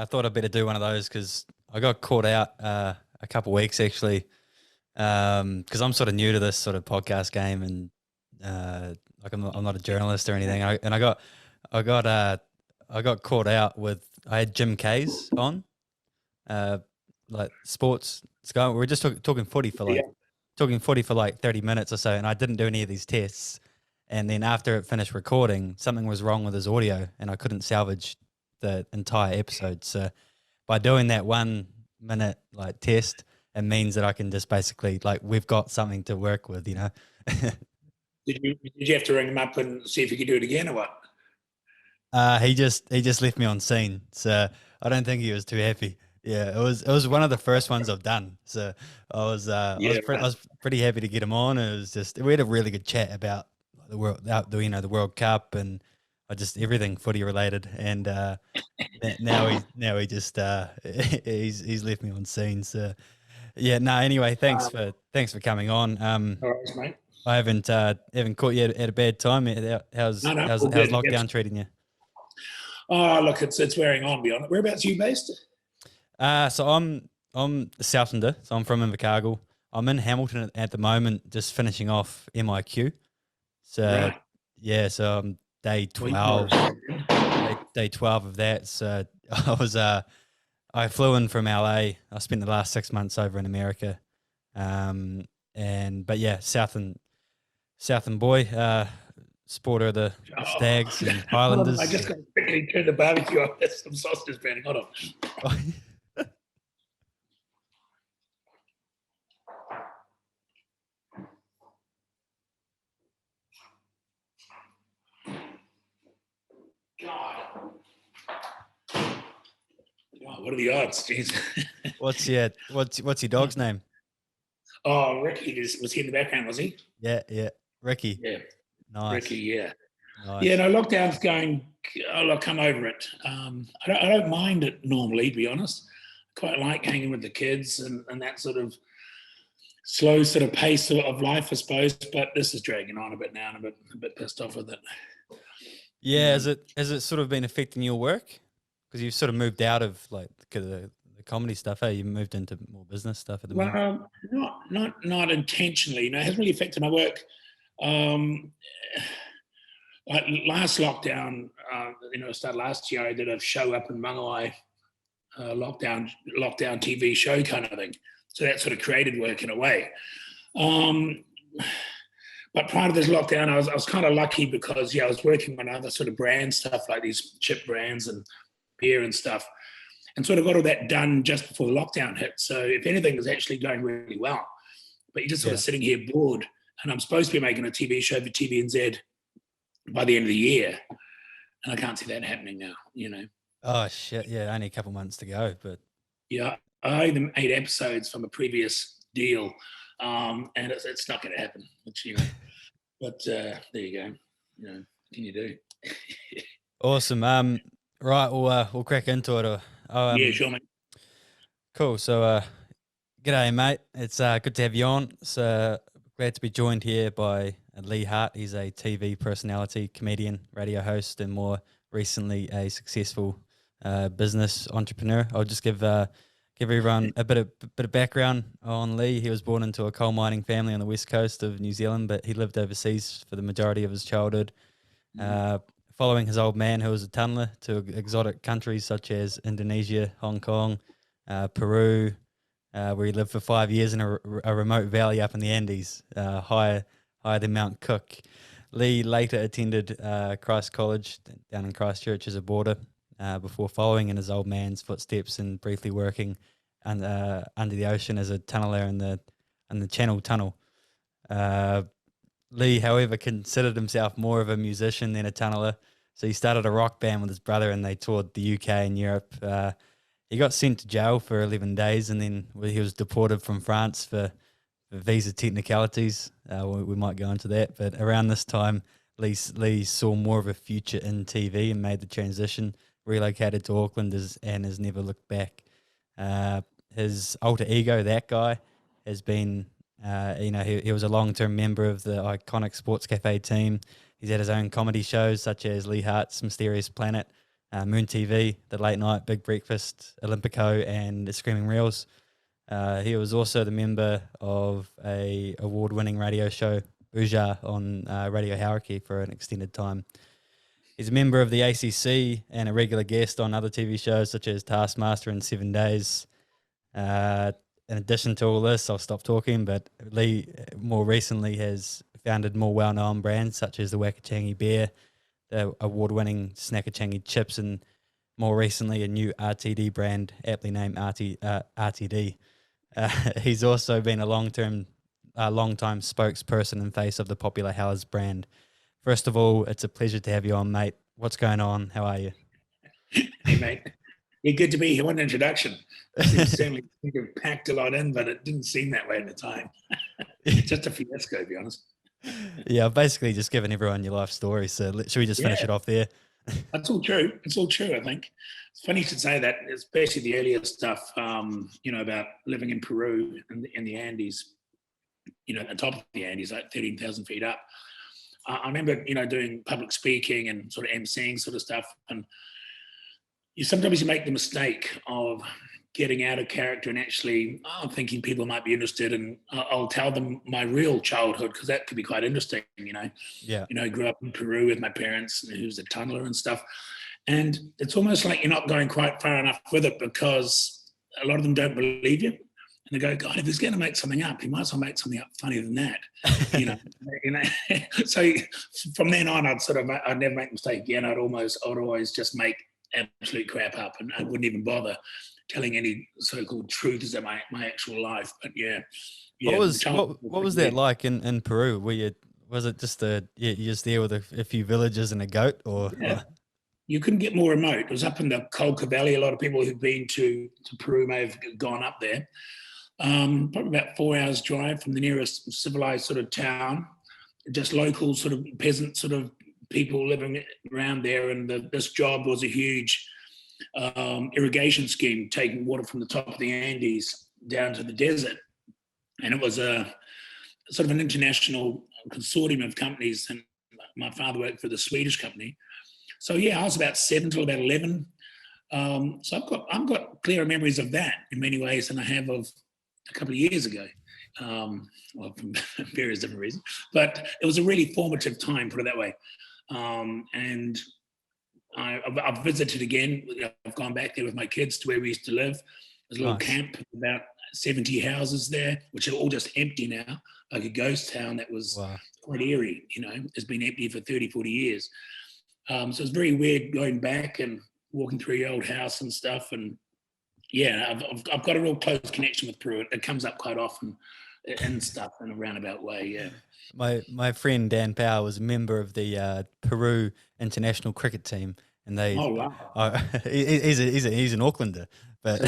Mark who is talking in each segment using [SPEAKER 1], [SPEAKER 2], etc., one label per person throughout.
[SPEAKER 1] thought I'd better do one of those because I got caught out a couple of weeks actually, because I'm sort of new to this sort of podcast game, and like I'm not a journalist or anything. I got I got caught out with I had Jim Kay's on, uh, like sports. We were just talking footy for
[SPEAKER 2] Yeah.
[SPEAKER 1] talking footy for like 30 minutes or so, and I didn't do any of these tests. And then after it finished recording, something was wrong with his audio, and I couldn't salvage the entire episode. So by doing that 1 minute like test, it means that I can just basically like we've got something to work with, you know.
[SPEAKER 2] Did you have to ring him up and see if you could do it again or what?
[SPEAKER 1] He just left me on scene, so I don't think he was too happy. Yeah, it was one of the first ones I've done, so
[SPEAKER 2] Yeah,
[SPEAKER 1] I was pretty happy to get him on. It was just we had a really good chat about the the World Cup, and I just everything footy related. And now he just he's left me on scene. So yeah, no. Anyway, thanks for coming on.
[SPEAKER 2] all right, mate.
[SPEAKER 1] I haven't caught you at a bad time. How's
[SPEAKER 2] No,
[SPEAKER 1] how's
[SPEAKER 2] all good.
[SPEAKER 1] lockdown treating you?
[SPEAKER 2] Oh, look, it's wearing on. Be honest. Whereabouts are you based?
[SPEAKER 1] So I'm a Southlander, so I'm from Invercargill. I'm in Hamilton at the moment, just finishing off MIQ. So
[SPEAKER 2] Right.
[SPEAKER 1] yeah, so I'm day 12, day 12 of that. So I flew in from LA. I spent the last 6 months over in America, but yeah, Southern boy, supporter of the Stags and Highlanders.
[SPEAKER 2] I just got to quickly turn the barbecue on. There's some sausages burning. Hold on. God. Oh, what are the odds? Jeez.
[SPEAKER 1] What's your dog's name?
[SPEAKER 2] Oh, Ricky was he in the background? Was he?
[SPEAKER 1] Yeah, Ricky.
[SPEAKER 2] Yeah,
[SPEAKER 1] Nice.
[SPEAKER 2] Ricky. Yeah.
[SPEAKER 1] Nice.
[SPEAKER 2] Yeah, no, lockdown's going. I'll come over it. I don't mind it normally, to be honest. I quite like hanging with the kids and that sort of slow sort of pace of life, I suppose. But this is dragging on a bit now, and a bit pissed off with it.
[SPEAKER 1] Yeah, has it sort of been affecting your work? Because you've sort of moved out of like the comedy stuff. You moved into more business stuff at the moment.
[SPEAKER 2] Well, not intentionally. No, it hasn't really affected my work. Like last lockdown, started last year. I did a show up in Mangawai, lockdown TV show kind of thing. So that sort of created work in a way. But prior to this lockdown, I was kind of lucky because I was working on other sort of brand stuff like these chip brands and beer and stuff, and sort of got all that done just before the lockdown hit. So if anything, it was actually going really well. But you're just sort of sitting here bored, and I'm supposed to be making a TV show for TVNZ by the end of the year, and I can't see that happening now.
[SPEAKER 1] Oh shit! Yeah, only a couple months to go, but
[SPEAKER 2] yeah, I owe them 8 episodes from a previous deal, and it's not going to happen. But there you go. What can you do?
[SPEAKER 1] Awesome. Right, we'll crack into it.
[SPEAKER 2] Yeah, sure, mate.
[SPEAKER 1] Cool. So, g'day, mate. It's good to have you on. So glad to be joined here by Leigh Hart. He's a TV personality, comedian, radio host, and more recently a successful business entrepreneur. I'll just give everyone a bit of background on Leigh. He was born into a coal mining family on the west coast of New Zealand, but he lived overseas for the majority of his childhood. Following his old man, who was a tunneler, to exotic countries such as Indonesia, Hong Kong, Peru, where he lived for 5 years in a remote valley up in the Andes, higher than Mount Cook. Leigh later attended Christ College down in Christchurch as a boarder before following in his old man's footsteps and briefly working under the ocean as a tunneler in the Channel Tunnel. Leigh, however, considered himself more of a musician than a tunneler, so he started a rock band with his brother and they toured the UK and Europe. He got sent to jail for 11 days and then he was deported from France for visa technicalities. We might go into that, but around this time, Leigh saw more of a future in TV and made the transition, relocated to Auckland and has never looked back. His alter ego, that guy, has been... he was a long-term member of the iconic Sports Cafe team. He's had his own comedy shows such as Leigh Hart's Mysterious Planet, Moon TV, The Late Night, Big Breakfast, Olympico, and The Screaming Reels. He was also the member of a award-winning radio show, Bouja, on Radio Hauraki for an extended time. He's a member of the ACC and a regular guest on other TV shows such as Taskmaster and 7 Days. In addition to all this, I'll stop talking, but Leigh more recently has founded more well-known brands such as the Wakachangi Bear, the award-winning Snackachangi Chips, and more recently a new RTD brand, aptly named RTD. He's also been a long-time spokesperson and face of the popular Howard's brand. First of all, it's a pleasure to have you on, mate. What's going on? How are you?
[SPEAKER 2] Hey, mate. Yeah, good to be here. What an introduction. Certainly you've packed a lot in, but it didn't seem that way at the time. Just a fiasco, to be honest.
[SPEAKER 1] Yeah, I've basically just given everyone your life story. So should we just finish it off there?
[SPEAKER 2] That's all true. It's all true, I think. It's funny to say that, especially the earlier stuff, about living in Peru in the Andes, at the top of the Andes, like 13,000 feet up. I remember, doing public speaking and sort of emceeing sort of stuff. And sometimes you make the mistake of getting out of character and actually thinking people might be interested, and I'll tell them my real childhood, because that could be quite interesting,
[SPEAKER 1] Yeah.
[SPEAKER 2] I grew up in Peru with my parents, who's a tunneler and stuff. And it's almost like you're not going quite far enough with it, because a lot of them don't believe you. And they go, God, if he's going to make something up, he might as well make something up funnier than that. So from then on, I'd never make a mistake again. I'd always just make absolute crap up, and I wouldn't even bother telling any so-called truths of my actual life. But yeah.
[SPEAKER 1] What was that like in Peru? Was it just you're just there with a few villages and a goat, or?
[SPEAKER 2] Yeah. You couldn't get more remote. It was up in the Colca Valley. A lot of people who've been to Peru may have gone up there. Probably about 4 hours drive from the nearest civilized sort of town. Just local sort of peasant sort of people living around there. And this job was a huge irrigation scheme, taking water from the top of the Andes down to the desert. And it was a sort of an international consortium of companies. And my father worked for the Swedish company. So yeah, I was about 7 till about 11. So I've got clearer memories of that in many ways than I have of a couple of years ago. Well, from various different reasons, but it was a really formative time, put it that way. And I've visited again. I've gone back there with my kids to where we used to live. There's a little camp, about 70 houses there, which are all just empty now, like a ghost town that was quite eerie, It's been empty for 30, 40 years. So it's very weird going back and walking through your old house and stuff. And yeah, I've got a real close connection with Peru. It comes up quite often and stuff in a roundabout way, yeah.
[SPEAKER 1] My friend Dan Power was a member of the Peru international cricket team, and they he's an Aucklander, but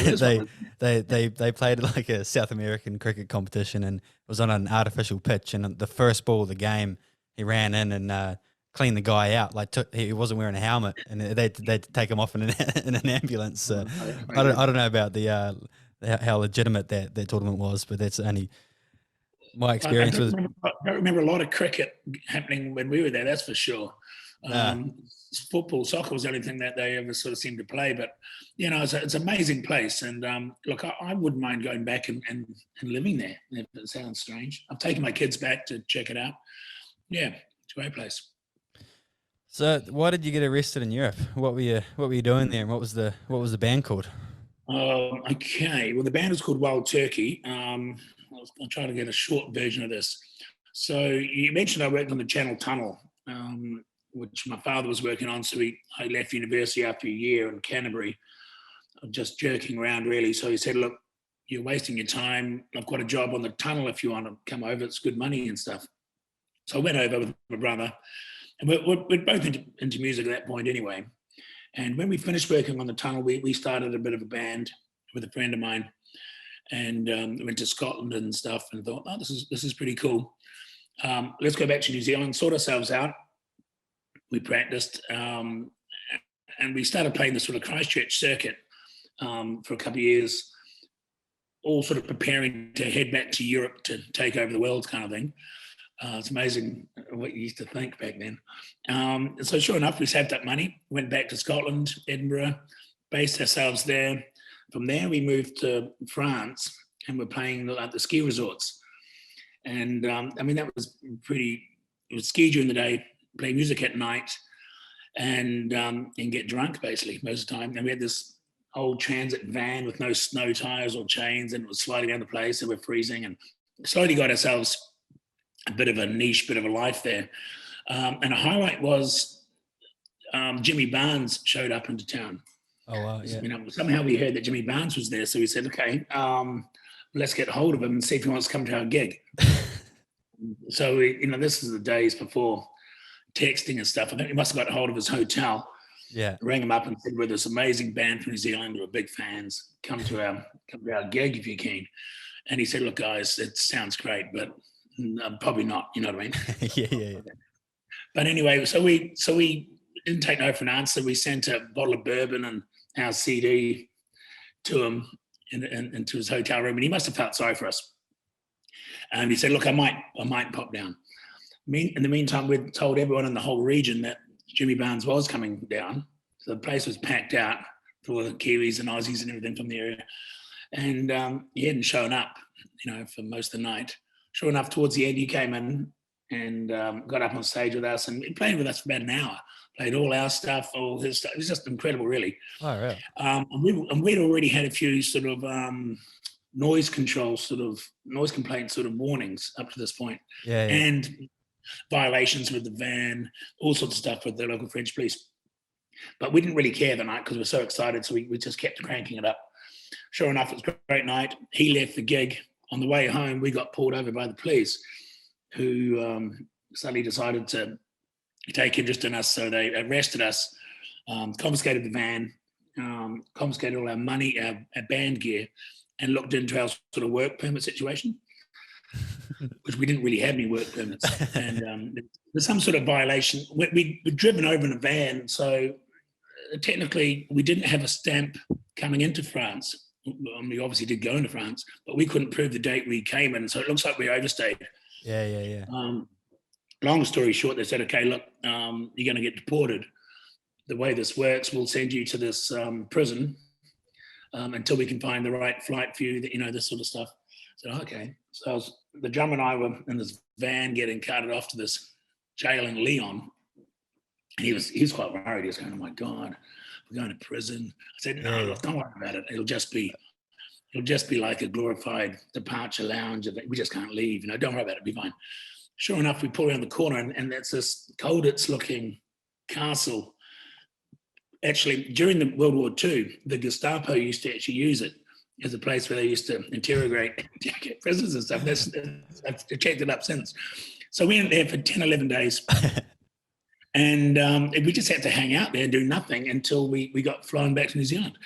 [SPEAKER 1] they played like a South American cricket competition, and it was on an artificial pitch. And the first ball of the game, he ran in and cleaned the guy out. He wasn't wearing a helmet, and they'd take him off in an ambulance. So I don't know about the how legitimate that tournament was, but that's only my experience. I
[SPEAKER 2] don't remember a lot of cricket happening when we were there, that's for sure. Football, soccer was the only thing that they ever sort of seemed to play. But, it's an amazing place. And look, I wouldn't mind going back and living there. If it sounds strange. I've taken my kids back to check it out. Yeah, it's a great place.
[SPEAKER 1] So why did you get arrested in Europe? What were you doing there, and what was the band called?
[SPEAKER 2] Okay, well, the band was called Wild Turkey. I'll try to get a short version of this. So you mentioned I worked on the Channel Tunnel, which my father was working on. So I left university after a year in Canterbury, just jerking around really. So he said, look, you're wasting your time. I've got a job on the tunnel if you want to come over. It's good money and stuff. So I went over with my brother. And we're both into music at that point anyway. And when we finished working on the tunnel, we started a bit of a band with a friend of mine, and went to Scotland and stuff, and thought, oh, this is pretty cool. Let's go back to New Zealand, sort ourselves out. We practiced, and we started playing the sort of Christchurch circuit for a couple of years, all sort of preparing to head back to Europe to take over the world kind of thing. It's amazing what you used to think back then. So sure enough, we saved up money, went back to Scotland, Edinburgh, based ourselves there. From there, we moved to France and we're playing like the ski resorts. And I mean, that was pretty, it was ski during the day, play music at night, and get drunk basically most of the time. And we had this old transit van with no snow tires or chains, and it was sliding down the place, and we're freezing, and slowly got ourselves a bit of a niche, bit of a life there. And a highlight was Jimmy Barnes showed up into town.
[SPEAKER 1] Oh wow! Yeah.
[SPEAKER 2] You know, somehow we heard that Jimmy Barnes was there, so we said, okay, let's get hold of him and see if he wants to come to our gig. So we, you know, this is the days before texting and stuff. I think we must have got hold of his hotel.
[SPEAKER 1] Yeah.
[SPEAKER 2] Rang him up and said, we're this amazing band from New Zealand. We're big fans. Come to our gig if you can. And he said, look, guys, it sounds great, but probably not. You know what I mean?
[SPEAKER 1] Yeah.
[SPEAKER 2] But anyway, so we didn't take no for an answer. We sent a bottle of bourbon and our CD to him into his hotel room, and he must have felt sorry for us. And he said, look, I might pop down. In the meantime, we'd told everyone in the whole region that Jimmy Barnes was coming down. So the place was packed out for all the Kiwis and Aussies and everything from the area. And he hadn't shown up, you know, for most of the night. Sure enough, towards the end, he came in and got up on stage with us and he played with us for about an hour. Played all our stuff, all his stuff. It was just incredible, really.
[SPEAKER 1] Oh, really?
[SPEAKER 2] And we'd already had a few sort of noise complaint sort of warnings up to this point.
[SPEAKER 1] Yeah.
[SPEAKER 2] And violations with the van, all sorts of stuff with the local French police. But we didn't really care that night because we were so excited, so we just kept cranking it up. Sure enough, it was a great night. He left the gig. On the way home, we got pulled over by the police, who suddenly decided to take interest in us. So they arrested us, confiscated the van, confiscated all our money, our band gear, and looked into our sort of work permit situation, because we didn't really have any work permits. And there's some sort of violation. We'd driven over in a van, so technically we didn't have a stamp coming into France. We obviously did go into France, but we couldn't prove the date we came in, so it looks like we overstayed.
[SPEAKER 1] Yeah.
[SPEAKER 2] Long story short, they said, okay, look, you're going to get deported. The way this works, we'll send you to this prison until we can find the right flight for you, you know, this sort of stuff. So, okay. So the drummer and I were in this van getting carted off to this jail in Lyon. And he was quite worried. He was going, oh my God, we're going to prison. I said, no, look, don't worry about it. It'll just be like a glorified departure lounge. We just can't leave. You know, don't worry about it. It'll be fine. Sure enough, we pull around the corner and that's this Colditz-looking castle. Actually, during the World War II, the Gestapo used to actually use it as a place where they used to interrogate prisoners and stuff. I've checked it up since. So we went there for 10, 11 days. And we just had to hang out there and do nothing until we got flown back to New Zealand,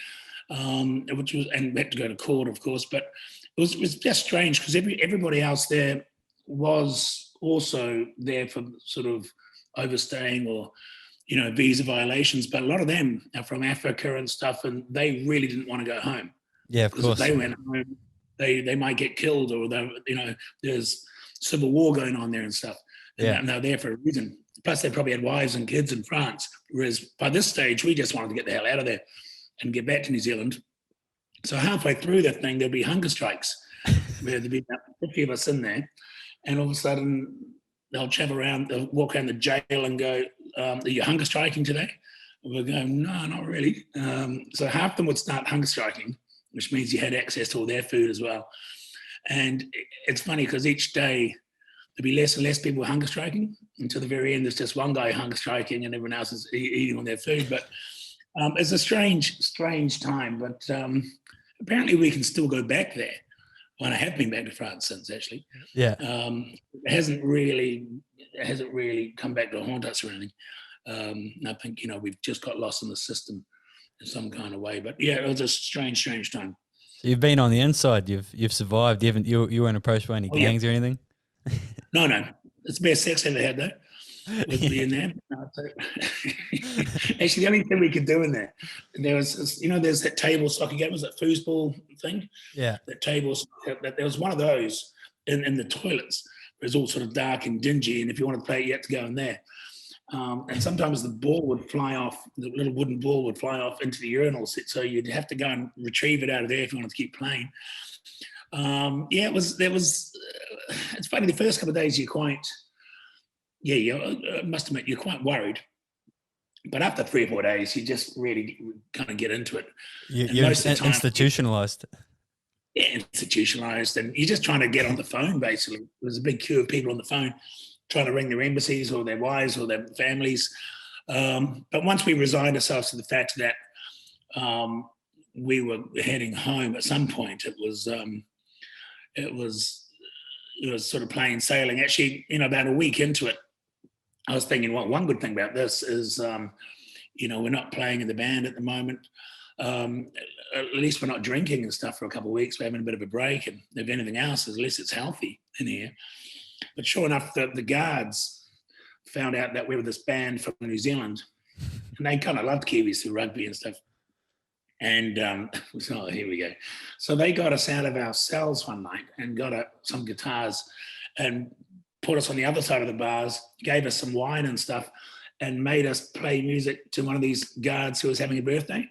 [SPEAKER 2] and we had to go to court, of course. But it was just strange because everybody else there was also there for sort of overstaying or, you know, visa violations. But a lot of them are from Africa and stuff, and they really didn't want to go home.
[SPEAKER 1] Yeah, of course.
[SPEAKER 2] If they went home, they might get killed, or you know, there's civil war going on there and stuff. And they're there for a reason. Plus, they probably had wives and kids in France. Whereas by this stage, we just wanted to get the hell out of there and get back to New Zealand. So halfway through the thing, there'd be hunger strikes. There'd be about 50 of us in there. And all of a sudden, they'll travel around, they'll walk around the jail and go, are you hunger striking today? And we're going, no, not really. So half of them would start hunger striking, which means you had access to all their food as well. And it's funny because each day, there'll be less and less people hunger striking until the very end. There's just one guy hunger striking and everyone else is eating on their food. But it's a strange time. But apparently we can still go back there. Well, I have been back to France since, actually.
[SPEAKER 1] Yeah.
[SPEAKER 2] It hasn't really come back to haunt us or anything. I think, you know, we've just got lost in the system in some kind of way. But yeah, it was a strange time.
[SPEAKER 1] So you've been on the inside. You've survived. You weren't approached by any gangs or anything.
[SPEAKER 2] No. It's the best sex I ever had, though, with being there. Actually, the only thing we could do in there was, you know, there's that table soccer game, was that foosball thing?
[SPEAKER 1] Yeah.
[SPEAKER 2] That table, there was one of those in the toilets was all sort of dark and dingy, and if you wanted to play it, you had to go in there. And sometimes the ball would fly off, the little wooden ball would fly off into the urinals, so you'd have to go and retrieve it out of there if you wanted to keep playing. It's funny, the first couple of days I must admit, you're quite worried. But after 3 or 4 days, you just really kind of get into it.
[SPEAKER 1] You're institutionalized.
[SPEAKER 2] Yeah, institutionalized, and you're just trying to get on the phone, basically. There's a big queue of people on the phone trying to ring their embassies or their wives or their families. But once we resigned ourselves to the fact that we were heading home at some point, it was sort of plain sailing. Actually, about a week into it, I was thinking, well, one good thing about this is, we're not playing in the band at the moment. At least we're not drinking and stuff for a couple of weeks. We're having a bit of a break, and if anything else, at least it's healthy in here. But sure enough, the guards found out that we were this band from New Zealand, and they kind of loved Kiwis through rugby and stuff. And so here we go. So they got us out of our cells one night and got some guitars and put us on the other side of the bars, gave us some wine and stuff, and made us play music to one of these guards who was having a birthday,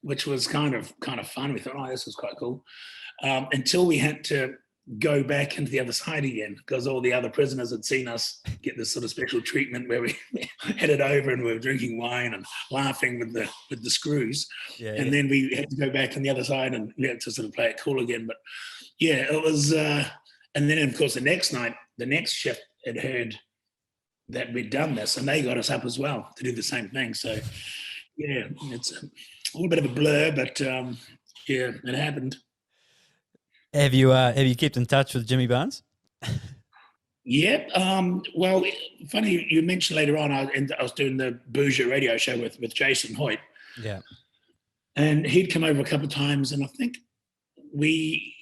[SPEAKER 2] which was kind of fun. We thought, oh, this was quite cool. Until we had to go back into the other side again, because all the other prisoners had seen us get this sort of special treatment where we headed over and we were drinking wine and laughing with the screws. And then we had to go back on the other side and we had to sort of play it cool again. But yeah, it was, and then of course the next night, the next shift had heard that we'd done this, and they got us up as well to do the same thing. So yeah, it's a little bit of a blur, but yeah, it happened.
[SPEAKER 1] Have you kept in touch with Jimmy Barnes?
[SPEAKER 2] Yeah. Well, funny you mentioned later on, I was doing the Bougie radio show with Jason Hoyt.
[SPEAKER 1] Yeah. And
[SPEAKER 2] he'd come over a couple of times, and I think we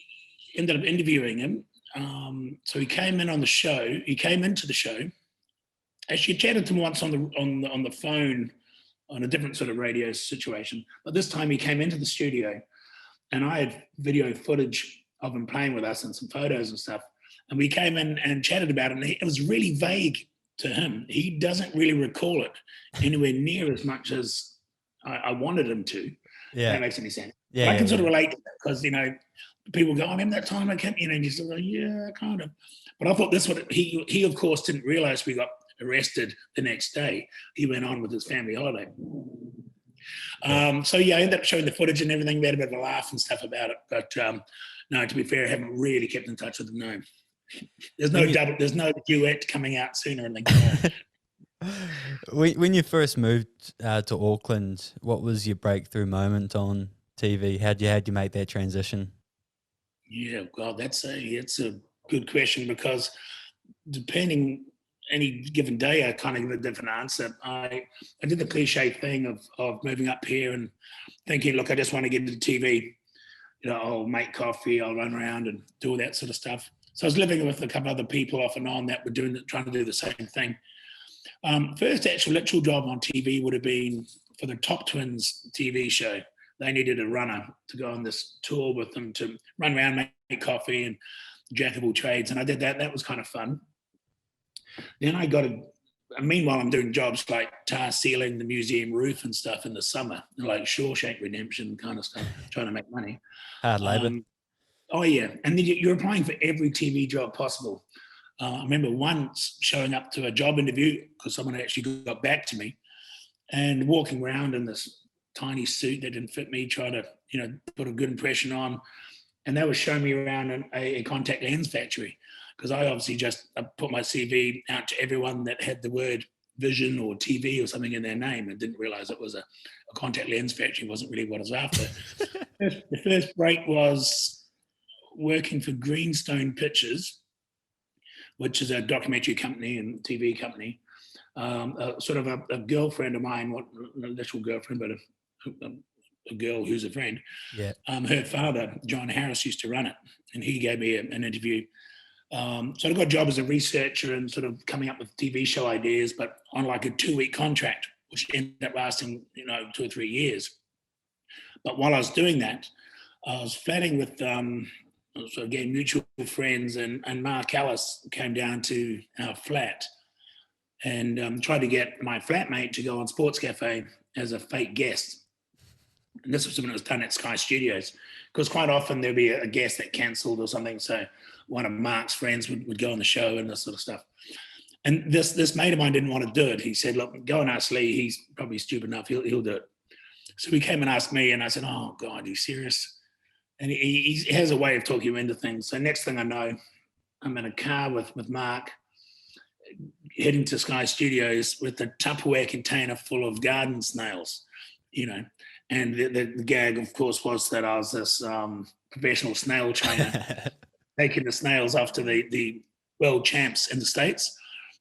[SPEAKER 2] ended up interviewing him. So he came in on the show. He came into the show. Actually, chatted to him once on the phone on a different sort of radio situation. But this time he came into the studio, and I had video footage of him playing with us and some photos and stuff. And we came in and chatted about it, and it was really vague to him. He doesn't really recall it anywhere near as much as I wanted him to.
[SPEAKER 1] Yeah.
[SPEAKER 2] If that makes any sense.
[SPEAKER 1] Yeah,
[SPEAKER 2] but I can sort of relate to that because, people go, I remember that time I came, and he's like, yeah, kind of. But I thought this would, he of course didn't realize we got arrested the next day. He went on with his family holiday. So yeah, I ended up showing the footage and everything. We had a bit of a laugh and stuff about it. But no, to be fair, I haven't really kept in touch with him. No, there's no duet coming out soon or anything.
[SPEAKER 1] When you first moved to Auckland, what was your breakthrough moment on TV? How'd you make that transition?
[SPEAKER 2] Yeah, God, it's a good question, because depending any given day, I kind of give a different answer. I did the cliche thing of moving up here and thinking, look, I just want to get into TV. I'll make coffee, I'll run around and do all that sort of stuff. So I was living with a couple other people off and on that were trying to do the same thing. First literal job on TV would have been for the Top Twins TV show. They needed a runner to go on this tour with them to run around, make coffee, and jack of all trades. And I did that. That was kind of fun. Then I got meanwhile, I'm doing jobs like tar sealing the museum roof and stuff in the summer, like Shawshank Redemption kind of stuff, trying to make money.
[SPEAKER 1] Hard labor.
[SPEAKER 2] Oh, yeah. And then you're applying for every TV job possible. I remember once showing up to a job interview because someone actually got back to me, and walking around in this tiny suit that didn't fit me, trying to, put a good impression on. And they were showing me around a contact lens factory, because I obviously just put my CV out to everyone that had the word vision or TV or something in their name, and didn't realize it was a contact lens factory. Wasn't really what I was after. The first break was working for Greenstone Pictures, which is a documentary company and TV company. Sort of a girlfriend of mine, not a literal girlfriend, but a girl who's a friend.
[SPEAKER 1] Yeah.
[SPEAKER 2] Her father, John Harris, used to run it, and he gave me an interview. So I got a job as a researcher and sort of coming up with TV show ideas, but on like a 2-week contract, which ended up lasting, 2 or 3 years. But while I was doing that, I was flatting with so again, mutual friends, and Mark Ellis came down to our flat and tried to get my flatmate to go on Sports Cafe as a fake guest. And this was something that was done at Sky Studios, because quite often there'd be a guest that cancelled or something. So one of Mark's friends would go on the show and this sort of stuff. And this mate of mine didn't want to do it. He said, look, go and ask Leigh. He's probably stupid enough. He'll do it. So he came and asked me, and I said, oh, God, are you serious? And he has a way of talking you into things. So next thing I know, I'm in a car with Mark, heading to Sky Studios with a Tupperware container full of garden snails, And the gag, of course, was that I was this professional snail trainer taking the snails off to the world champs in the States,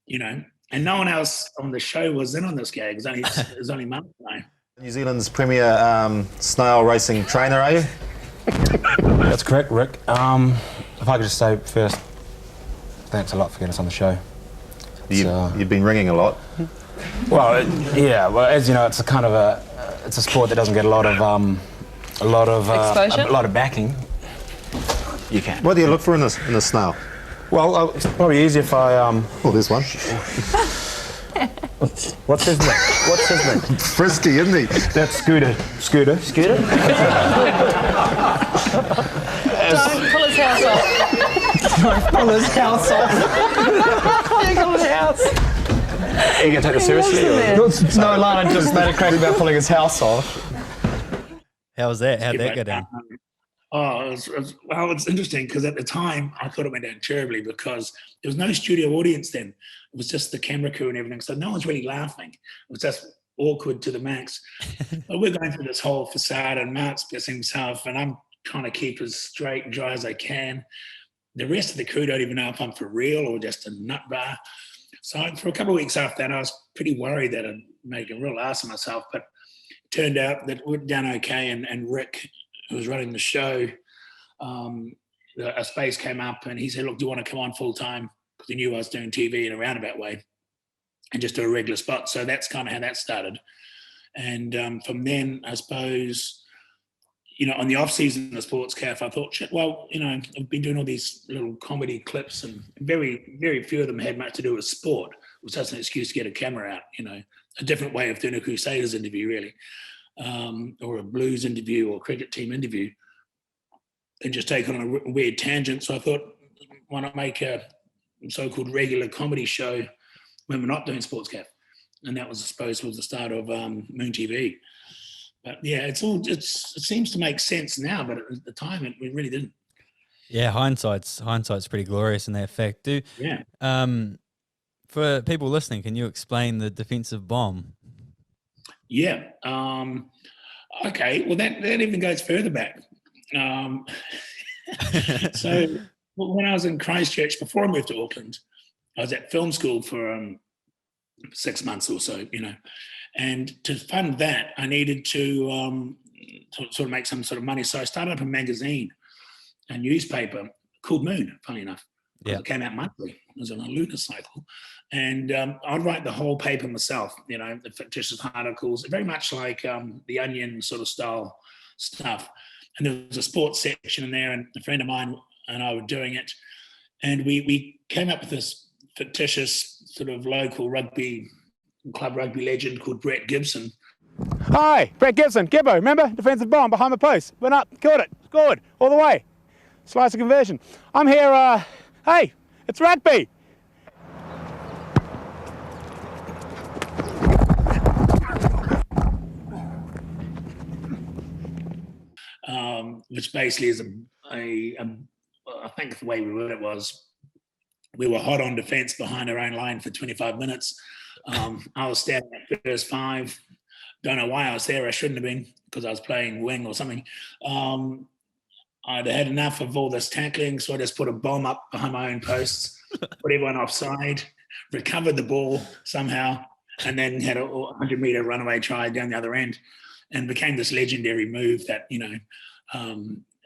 [SPEAKER 2] And no one else on the show was in on this gag. It was only Mark and I.
[SPEAKER 3] New Zealand's premier snail racing trainer, are you?
[SPEAKER 4] That's correct, Rick. If I could just say first, thanks a lot for getting us on the show.
[SPEAKER 3] You've been ringing a lot.
[SPEAKER 4] Well, as you know, it's a sport that doesn't get a lot of
[SPEAKER 5] exposure?
[SPEAKER 4] A lot of backing. You can.
[SPEAKER 3] What do you look for in a snail?
[SPEAKER 4] Well, it's probably easier if I
[SPEAKER 3] Oh, there's one.
[SPEAKER 4] What's his name?
[SPEAKER 3] Frisky, isn't he?
[SPEAKER 4] That's Scooter. Scooter?
[SPEAKER 5] Don't pull his house off.
[SPEAKER 4] Don't pull his house off.
[SPEAKER 5] Don't pull his house.
[SPEAKER 4] Are you going to take this seriously? No, Lana just made a crack about pulling his house off.
[SPEAKER 1] How was that? How'd that go down?
[SPEAKER 2] It's interesting because at the time I thought it went down terribly because there was no studio audience then. It was just the camera crew and everything. So no one's really laughing. It was just awkward to the max. But we're going through this whole facade and Mark's pissing himself and I'm trying to keep as straight and dry as I can. The rest of the crew don't even know if I'm for real or just a nut bar. So for a couple of weeks after that, I was pretty worried that I'd make a real ass of myself. But it turned out that we'd done okay. And Rick, who was running the show, a space came up and he said, look, do you want to come on full time? Because he knew I was doing TV in a roundabout way and just do a regular spot. So that's kind of how that started. And from then, I suppose, on the off season of the Sports Cafe, I thought, shit, well, I've been doing all these little comedy clips and very, very few of them had much to do with sport. It was just an excuse to get a camera out, a different way of doing a Crusaders interview, really. Or a blues interview or cricket team interview, and just take on a weird tangent. So I thought, why not make a so-called regular comedy show when we're not doing Sports Cafe? And that was, I suppose, was the start of Moon TV. But yeah, it seems to make sense now, but at the time it really didn't.
[SPEAKER 1] Yeah, hindsight's pretty glorious in that fact. For people listening, can you explain the defensive bomb?
[SPEAKER 2] Yeah. Okay. Well, that even goes further back. So when I was in Christchurch, before I moved to Auckland, I was at film school for 6 months or so, and to fund that, I needed to sort of make some sort of money. So I started up a magazine, a newspaper called Moon, funny enough. Yeah. It came out monthly. It was on a lunar cycle. And I'd write the whole paper myself, the fictitious articles, very much like the Onion sort of style stuff. And there was a sports section in there, and a friend of mine and I were doing it. And we came up with this fictitious sort of local club rugby legend called Brett Gibson.
[SPEAKER 6] Hi, Brett Gibson, Gibbo, remember? Defensive bomb behind the post. Went up, caught it, scored, all the way. Slice of conversion. I'm here, hey, it's rugby.
[SPEAKER 2] Which basically is I think the way we wrote it was, we were hot on defence behind our own line for 25 minutes. I was standing at first five. Don't know why I was there. I shouldn't have been, because I was playing wing or something. I'd had enough of all this tackling, so I just put a bomb up behind my own posts, put everyone offside, recovered the ball somehow, and then had a 100-metre runaway try down the other end, and became this legendary move that,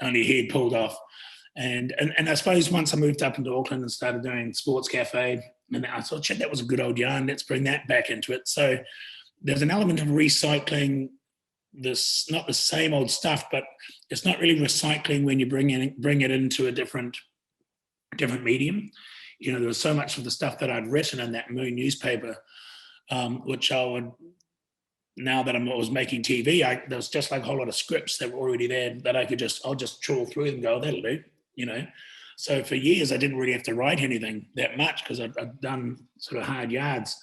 [SPEAKER 2] only he had pulled off. And I suppose once I moved up into Auckland and started doing Sports Cafe, and I thought, shit, that was a good old yarn. Let's bring that back into it. So there's an element of recycling this, not the same old stuff, but it's not really recycling when you bring it into a different medium. You know, there was so much of the stuff that I'd written in that Moon newspaper, which I would, now that I was making TV, there was just like a whole lot of scripts that were already there that I'll just trawl through and go, that'll do, you know. So for years, I didn't really have to write anything that much because I'd done sort of hard yards.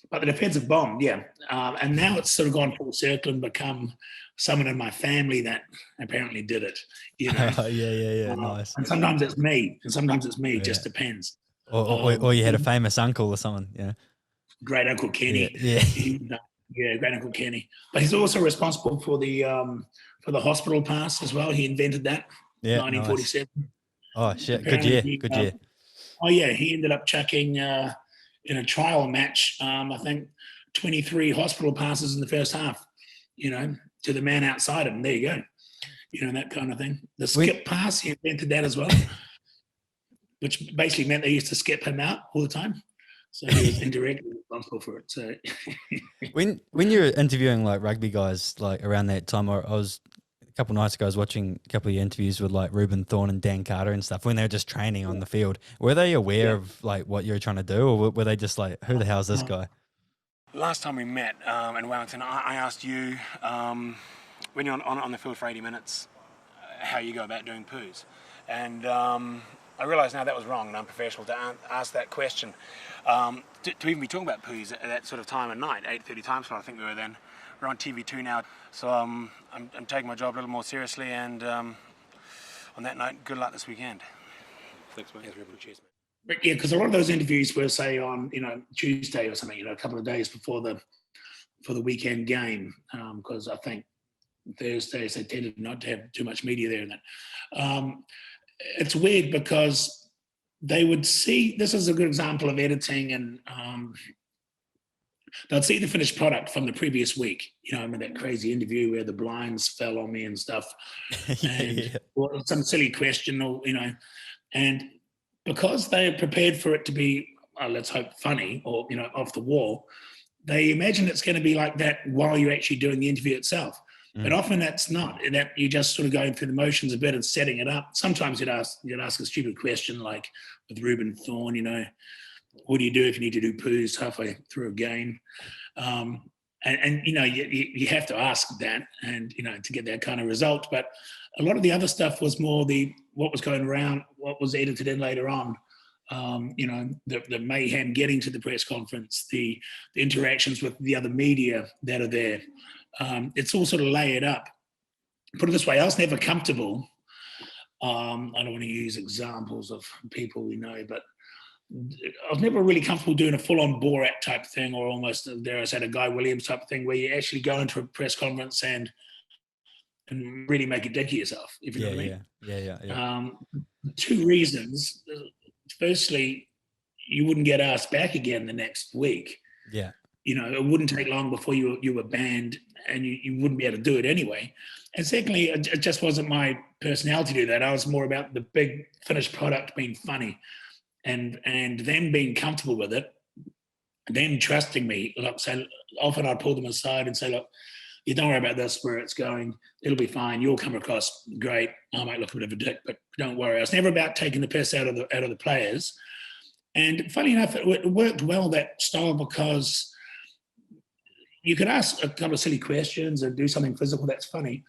[SPEAKER 2] But the defensive bomb, yeah. And now it's sort of gone full circle and become someone in my family that apparently did it, you know.
[SPEAKER 1] Yeah, nice.
[SPEAKER 2] And sometimes it's me, it just depends.
[SPEAKER 1] Or you had a famous uncle or someone, yeah.
[SPEAKER 2] Great Uncle Kenny.
[SPEAKER 1] Yeah.
[SPEAKER 2] Great Uncle Kenny. But he's also responsible for the hospital pass as well. He invented that, 1947.
[SPEAKER 1] Nice. Oh, shit,
[SPEAKER 2] Apparently
[SPEAKER 1] good year.
[SPEAKER 2] Oh, yeah, he ended up chucking, in a trial match, I think 23 hospital passes in the first half, you know, to the man outside him. There you go. You know, that kind of thing. The skip pass, he invented that as well, which basically meant they used to skip him out all the time. So he was indirectly responsible for it. So
[SPEAKER 1] when you're interviewing like rugby guys, like around that time, I was a couple of nights ago, I was watching a couple of your interviews with like Ruben Thorne and Dan Carter and stuff when they were just training on the field. Were they aware of like what you were trying to do, or were they just like, who the hell is this guy?
[SPEAKER 4] Last time we met in Wellington, I asked you when you're on the field for 80 minutes, how you go about doing poos. And I realise now that was wrong and unprofessional to ask that question. To even be talking about poos at that sort of time of night, 8:30 time slot, I think we were then. We're on TV2 now, so I'm taking my job a little more seriously, and on that note, good luck this weekend. Thanks, mate. Cheers, mate.
[SPEAKER 2] But yeah, because a lot of those interviews were, say, on, you know, Tuesday or something, you know, a couple of days before the weekend game, because I think Thursdays they tended not to have too much media there. And that it's weird because they would see, this is a good example of editing, and they'd see the finished product from the previous week. You know, I mean, that crazy interview where the blinds fell on me and stuff, and or some silly question, or, you know, and because they're prepared for it to be, let's hope, funny or, you know, off the wall, they imagine it's going to be like that while you're actually doing the interview itself. But often that's not. That you're just sort of going through the motions a bit and setting it up. Sometimes you'd ask a stupid question like with Ruben Thorne, you know, what do you do if you need to do poos halfway through a game? And you know, you have to ask that, and, you know, to get that kind of result. But a lot of the other stuff was more what was going around, what was edited in later on. You know, the mayhem getting to the press conference, the interactions with the other media that are there. It's all sort of layered up. Put it this way, I was never comfortable. I don't want to use examples of people we know, but I was never really comfortable doing a full-on Borat type thing, or almost, dare I said, a Guy Williams type of thing, where you actually go into a press conference and really make a dick of yourself, if you know what I mean.
[SPEAKER 1] Yeah.
[SPEAKER 2] Two reasons. Firstly, you wouldn't get asked back again the next week.
[SPEAKER 1] Yeah.
[SPEAKER 2] You know, it wouldn't take long before you were banned, and you wouldn't be able to do it anyway. And secondly, it just wasn't my personality to do that. I was more about the big finished product being funny, and them being comfortable with it, them trusting me. Look, so often I'd pull them aside and say, look, you don't worry about this, where it's going. It'll be fine. You'll come across great. I might look a bit of a dick, but don't worry. I was never about taking the piss out of the players. And funny enough, it worked well, that style, because you could ask a couple of silly questions and do something physical that's funny,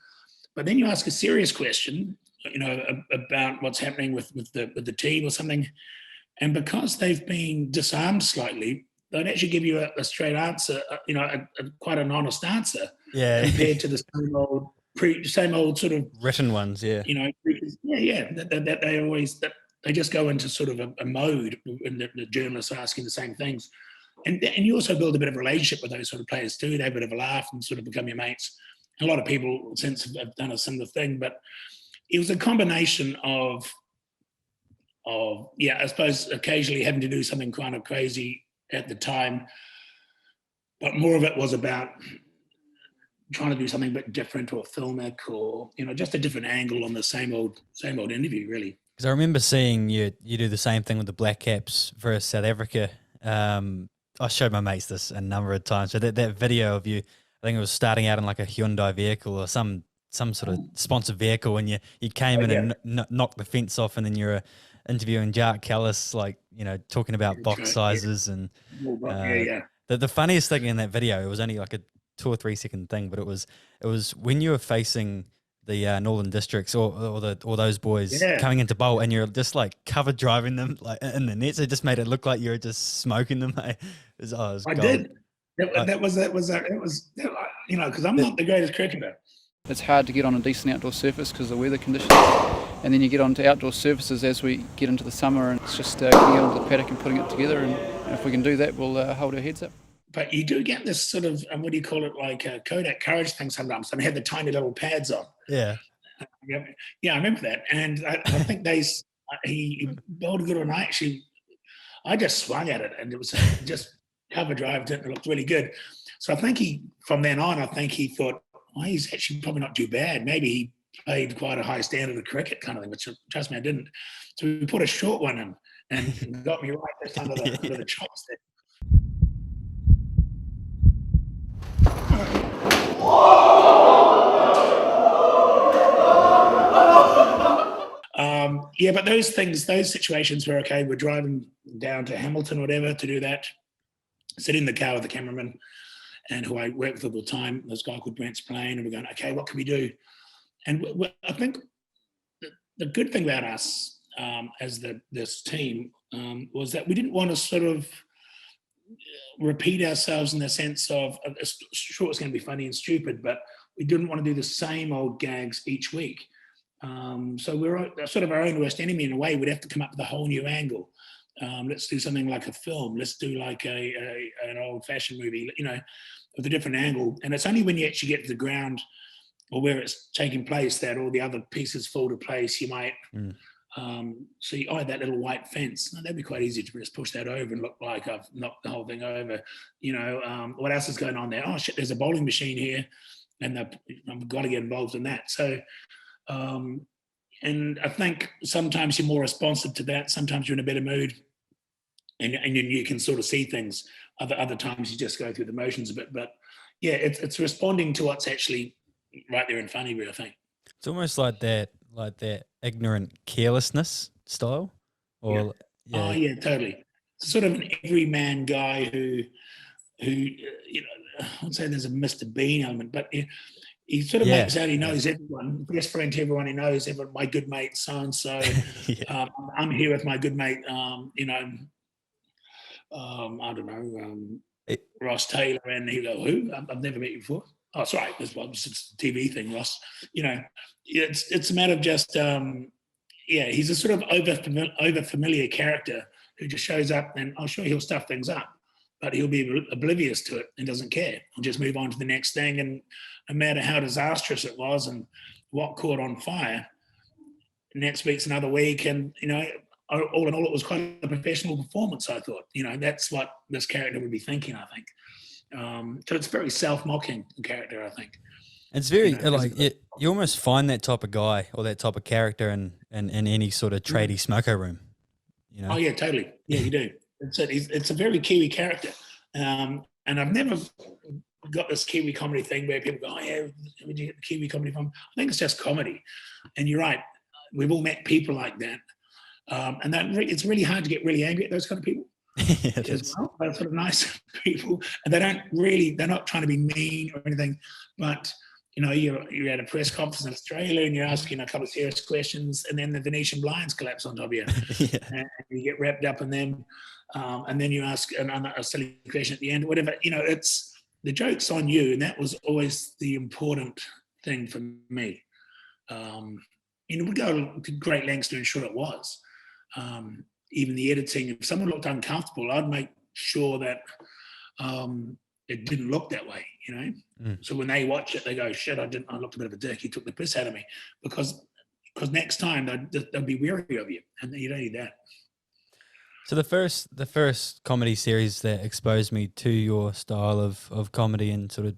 [SPEAKER 2] but then you ask a serious question, you know, about what's happening with the team or something, and because they've been disarmed slightly, they'd actually give you a straight answer, you know, quite an honest answer.
[SPEAKER 1] Yeah.
[SPEAKER 2] Compared to the same old sort of
[SPEAKER 1] written ones. Yeah.
[SPEAKER 2] You know, that they always, that they just go into sort of a mode, and the journalists are asking the same things. And you also build a bit of a relationship with those sort of players too. They have a bit of a laugh and sort of become your mates. A lot of people since have done a similar thing, but it was a combination of I suppose occasionally having to do something kind of crazy at the time, but more of it was about trying to do something a bit different or filmic, or, you know, just a different angle on the same old interview, really.
[SPEAKER 1] Because I remember seeing you do the same thing with the Black Caps versus South Africa. I showed my mates this a number of times. So that video of you, I think it was starting out in like a Hyundai vehicle or some sort of sponsored vehicle, and you came in and knocked the fence off, and then you're interviewing Jack Callis, like, you know, talking about box sizes and the funniest thing in that video, it was only like a 2 or 3 second thing, but it was when you were facing the Northern Districts or those boys coming into bowl, and you're just like cover driving them like in the nets. It just made it look like you were just smoking them. It was
[SPEAKER 2] I
[SPEAKER 1] gold.
[SPEAKER 2] did. That was you know, because I'm not the greatest cricketer.
[SPEAKER 7] It's hard to get on a decent outdoor surface because of the weather conditions, and then you get onto outdoor surfaces as we get into the summer, and it's just getting out onto the paddock and putting it together, and if we can do that, we'll hold our heads up.
[SPEAKER 2] But you do get this sort of, what do you call it, like a Kodak Courage thing sometimes. They had the tiny little pads on.
[SPEAKER 1] Yeah.
[SPEAKER 2] Yeah, I remember that. And I think he bowled a good one. I just swung at it, and it was just cover drive, and it looked really good. So I think from then on, he thought, well, he's actually probably not too bad. Maybe he played quite a high standard of cricket kind of thing, which trust me, I didn't. So we put a short one in and got me right just under the chops there. But those situations were okay. We're driving down to Hamilton or whatever to do that. Sit in the car with the cameraman and who I work with all the time, this guy called Brent Splain, and we're going, okay, what can we do? And I think the good thing about us as this team was that we didn't want to sort of repeat ourselves in the sense of, sure, it's going to be funny and stupid, but we didn't want to do the same old gags each week. So we're sort of our own worst enemy in a way. We'd have to come up with a whole new angle. Let's do something like a film. Let's do like an old-fashioned movie, you know, with a different angle. And it's only when you actually get to the ground or where it's taking place that all the other pieces fall to place. You might see, that little white fence. That'd be quite easy to just push that over and look like I've knocked the whole thing over. You know, what else is going on there? Oh, shit, there's a bowling machine here, and I've got to get involved in that. So, and I think sometimes you're more responsive to that. Sometimes you're in a better mood, and you can sort of see things. Other times you just go through the motions a bit. But yeah, it's responding to what's actually right there in front of you, I think.
[SPEAKER 1] It's almost like that ignorant carelessness style. Or
[SPEAKER 2] Oh yeah, totally. Sort of an everyman guy who you know, I would say there's a Mr. Bean element, but he sort of makes out he knows everyone, best friend to everyone he knows, my good mate so-and-so. I'm here with my good mate, you know, I don't know, Ross Taylor, and he go, who? I've never met you before. Oh, sorry, it's a TV thing, Ross. You know, it's a matter of just, he's a sort of over familiar character who just shows up, and I'm sure he'll stuff things up, but he'll be oblivious to it and doesn't care. He'll just move on to the next thing, and no matter how disastrous it was and what caught on fire, next week's another week, and you know, all in all, it was quite a professional performance. I thought, you know, that's what this character would be thinking, I think. So it's very self-mocking character, I think.
[SPEAKER 1] It's very you almost find that type of guy or that type of character in any sort of tradie smoko room. You know? Oh yeah, totally. Yeah, you do. It's a very Kiwi character, and I've never got this Kiwi comedy thing where people go, "Oh yeah, where did you get the Kiwi comedy from?" I think it's just comedy, and you're right. We've all met people like that, and it's really hard to get really angry at those kind of people. As well. They're sort of nice people, and they're not trying to be mean or anything, but you know, you're at a press conference in Australia and you're asking a couple of serious questions, and then the Venetian blinds collapse on top of you, and you get wrapped up in them, and then you ask a silly question at the end, whatever. You know, it's the joke's on you, and that was always the important thing for me. You know, we'd go to great lengths to ensure it was. Even the editing, if someone looked uncomfortable, I'd make sure that it didn't look that way, you know? So when they watch it, they go, shit, I looked a bit of a dick. He took the piss out of me. Because next time they'll be wary of you, and you don't need that. So the first comedy series that exposed me to your style of comedy and sort of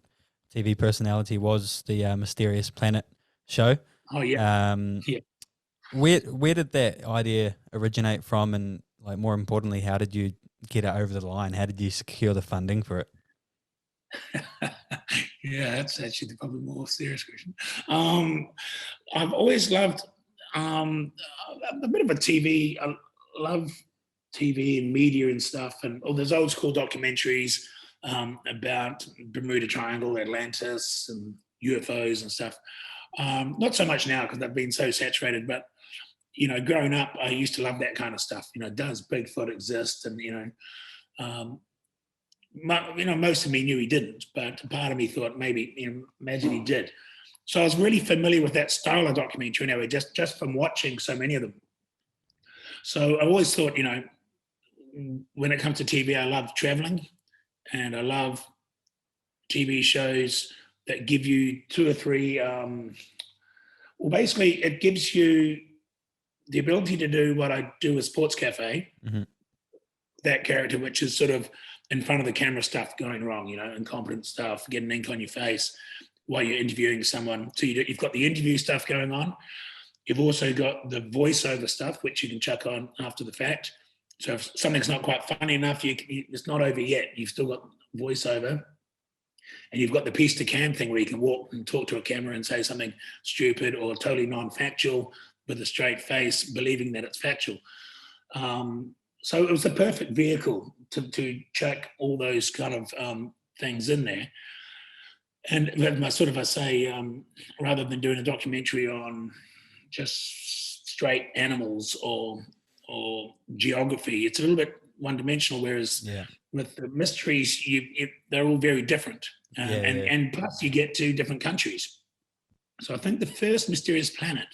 [SPEAKER 1] TV personality was the Mysterious Planet show. Oh, yeah. Yeah. Where did that idea originate from, and like more importantly, how did you get it over the line? How did you secure the funding for it?
[SPEAKER 2] Yeah, that's actually the probably more serious question. I've always loved a bit of a TV. I love TV and media and stuff, and all those old school documentaries about Bermuda Triangle, Atlantis, and UFOs and stuff. Not so much now because they've been so saturated, but growing up, I used to love that kind of stuff. Does Bigfoot exist? And most of me knew he didn't, but part of me thought maybe, imagine he did. So I was really familiar with that style of documentary anyway, just from watching so many of them. So I always thought, when it comes to TV, I love traveling, and I love TV shows that give you two or three. Basically, it gives you the ability to do what I do with Sports Cafe. Mm-hmm. That character, which is sort of in front of the camera stuff going wrong, incompetent stuff, getting ink on your face while you're interviewing someone. So you've got the interview stuff going on. You've also got the voiceover stuff, which you can chuck on after the fact. So if something's not quite funny enough, it's not over yet. You've still got voiceover. And you've got the piece to cam thing where you can walk and talk to a camera and say something stupid or totally non-factual with a straight face, believing that it's factual. So it was the perfect vehicle to check all those kind of things in there. And rather than doing a documentary on just straight animals or geography, it's a little bit one-dimensional, whereas with the mysteries, they're all very different. And plus you get to different countries. So I think the first Mysterious Planet,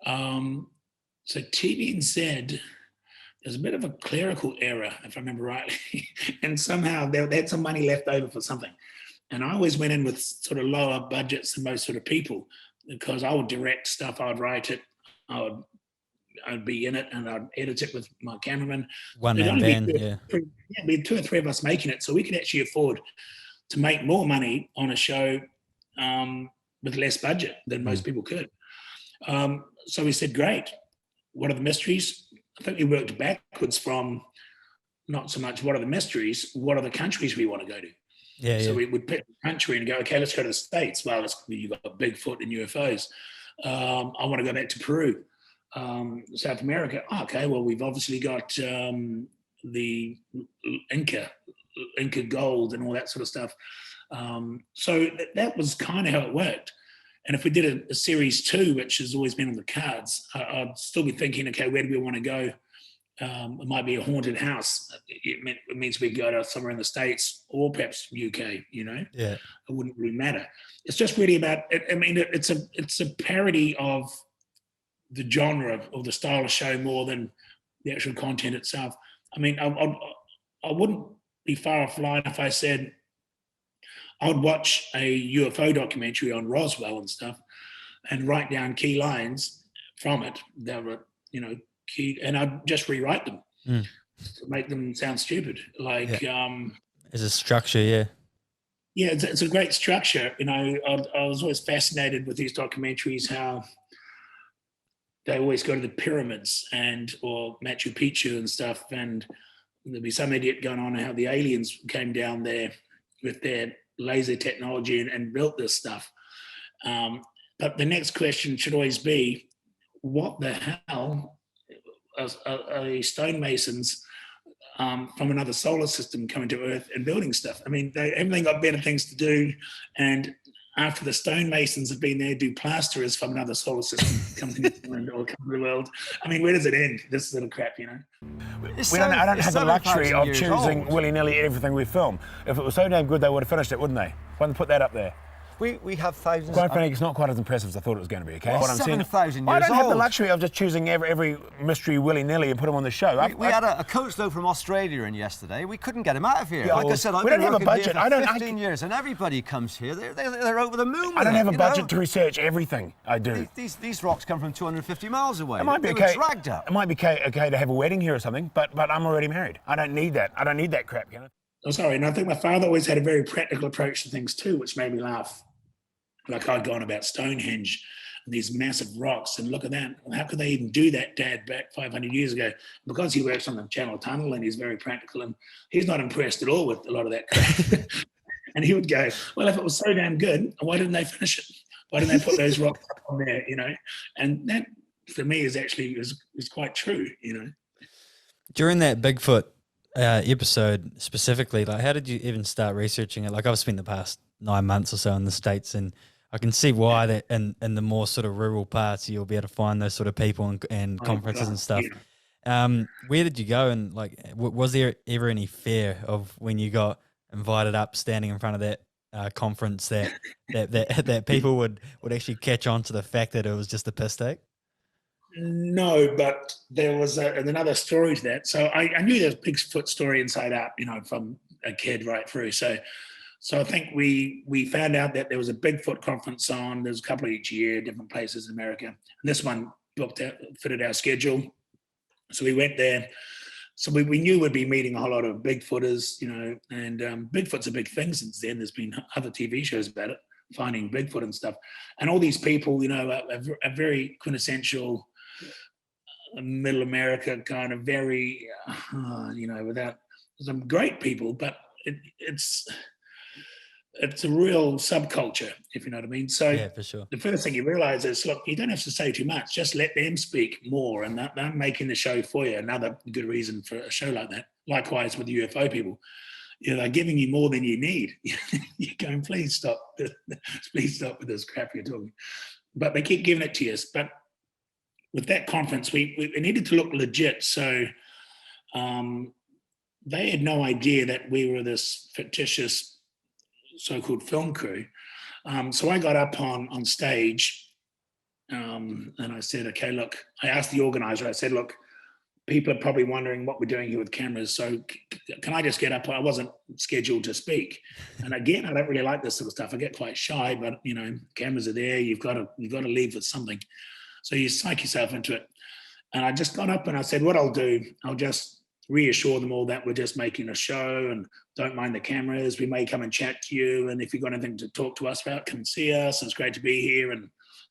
[SPEAKER 2] so TVNZ, there's a bit of a clerical error, if I remember rightly, and somehow they had some money left over for something. And I always went in with sort of lower budgets than most sort of people, because I would direct stuff, I would write it, I'd be in it, and I'd edit it with my cameraman.
[SPEAKER 1] One-man band,
[SPEAKER 2] There'd be two or three of us making it, so we could actually afford to make more money on a show with less budget than most people could. So we said, great, what are the mysteries? I think we worked backwards from not so much what are the mysteries, what are the countries we want to go to? So we would pick a country and go, okay, let's go to the States. Well, you've got Bigfoot and UFOs. I want to go back to Peru. South America. Okay, well, we've obviously got the Inca gold and all that sort of stuff. So that was kind of how it worked. And if we did a series 2, which has always been on the cards, I'd still be thinking, okay, where do we want to go? It might be a haunted house. It means we go to somewhere in the States or perhaps UK, It wouldn't really matter. It's just really about, it's a parody of the genre or the style of show more than the actual content itself. I wouldn't be far off line if I said I would watch a UFO documentary on Roswell and stuff and write down key lines from it that were, key, and I'd just rewrite them to make them sound stupid.
[SPEAKER 1] There's a structure, Yeah,
[SPEAKER 2] it's a great structure. I was always fascinated with these documentaries, how they always go to the pyramids or Machu Picchu and stuff, and there'd be some idiot going on how the aliens came down there with their laser technology and built this stuff. But the next question should always be, what the hell are stonemasons from another solar system coming to Earth and building stuff? Everything got better things to do, and after the stonemasons have been there, do plasterers from another solar system come to New Zealand or come to the world? Where does it end? This little crap,
[SPEAKER 5] I
[SPEAKER 8] don't have the luxury of choosing willy-nilly everything we film. If it was so damn good, they would have finished it, wouldn't they? Why don't they put that up there?
[SPEAKER 5] We have thousands.
[SPEAKER 8] Quite frankly, it's not quite as impressive as I thought it was going to be, okay?
[SPEAKER 5] Well, 7,000 years
[SPEAKER 8] I don't have the
[SPEAKER 5] old.
[SPEAKER 8] luxury of just choosing every mystery willy-nilly and put them on the show.
[SPEAKER 5] We had a coach, though, from Australia in yesterday. We couldn't get him out of here.
[SPEAKER 8] Yeah,
[SPEAKER 5] like I said, I've
[SPEAKER 8] we
[SPEAKER 5] been
[SPEAKER 8] don't have a
[SPEAKER 5] working
[SPEAKER 8] budget.
[SPEAKER 5] here for 15 years, and everybody comes here. They're over the moon.
[SPEAKER 8] I don't have a budget to research everything I do.
[SPEAKER 5] These rocks come from 250 miles away.
[SPEAKER 8] It might be
[SPEAKER 5] okay. Dragged up.
[SPEAKER 8] It might be okay to have a wedding here or something, but I'm already married. I don't need that. I don't need that crap,
[SPEAKER 2] Oh, sorry, and I think my father always had a very practical approach to things too, which made me laugh. Like I'd gone about Stonehenge and these massive rocks, and look at that. How could they even do that, Dad, back 500 years ago? Because he works on the Channel Tunnel and he's very practical, and he's not impressed at all with a lot of that crap. And he would go, well, if it was so damn good, why didn't they finish it? Why didn't they put those rocks up on there, you know? And that, for me, is quite true, you know?
[SPEAKER 1] During that Bigfoot episode specifically, like, how did you even start researching it? Like, I've spent the past 9 months or so in the States, and I can see why that in the more sort of rural parts, you'll be able to find those sort of people and conferences and stuff.
[SPEAKER 2] Yeah.
[SPEAKER 1] Where did you go? And like, was there ever any fear of when you got invited up, standing in front of that conference, that people would actually catch on to the fact that it was just a piss take?
[SPEAKER 2] No, but there was another story to that. So I knew there was Bigfoot story inside out, you know, from a kid right through. So I think we found out that there was a Bigfoot conference on. There's a couple each year, different places in America. And this one fitted our schedule. So we went there. So we knew we'd be meeting a whole lot of Bigfooters, you know, and Bigfoot's a big thing since then. There's been other TV shows about it, finding Bigfoot and stuff. And all these people, you know, are very quintessential middle America kind of very, you know, without some great people, but it's a real subculture, if you know what I mean. So
[SPEAKER 1] yeah, for sure.
[SPEAKER 2] The first thing you realize is, look, you don't have to say too much. Just let them speak more, and they're making the show for you. Another good reason for a show like that. Likewise with UFO people, you know, they're giving you more than you need. You're going, please stop with this crap you're talking. But they keep giving it to us. But with that conference, we needed to look legit. So they had no idea that we were this fictitious so-called film crew. So I got up on stage and I said, okay, look, I asked the organizer, I said, look, people are probably wondering what we're doing here with cameras. So can I just get up? I wasn't scheduled to speak. And again, I don't really like this sort of stuff. I get quite shy, but you know, cameras are there. You've got to leave with something. So you psych yourself into it. And I just got up and I said, what I'll do, I'll just reassure them all that we're just making a show and don't mind the cameras. We may come and chat to you. And if you've got anything to talk to us about, come see us. It's great to be here. And,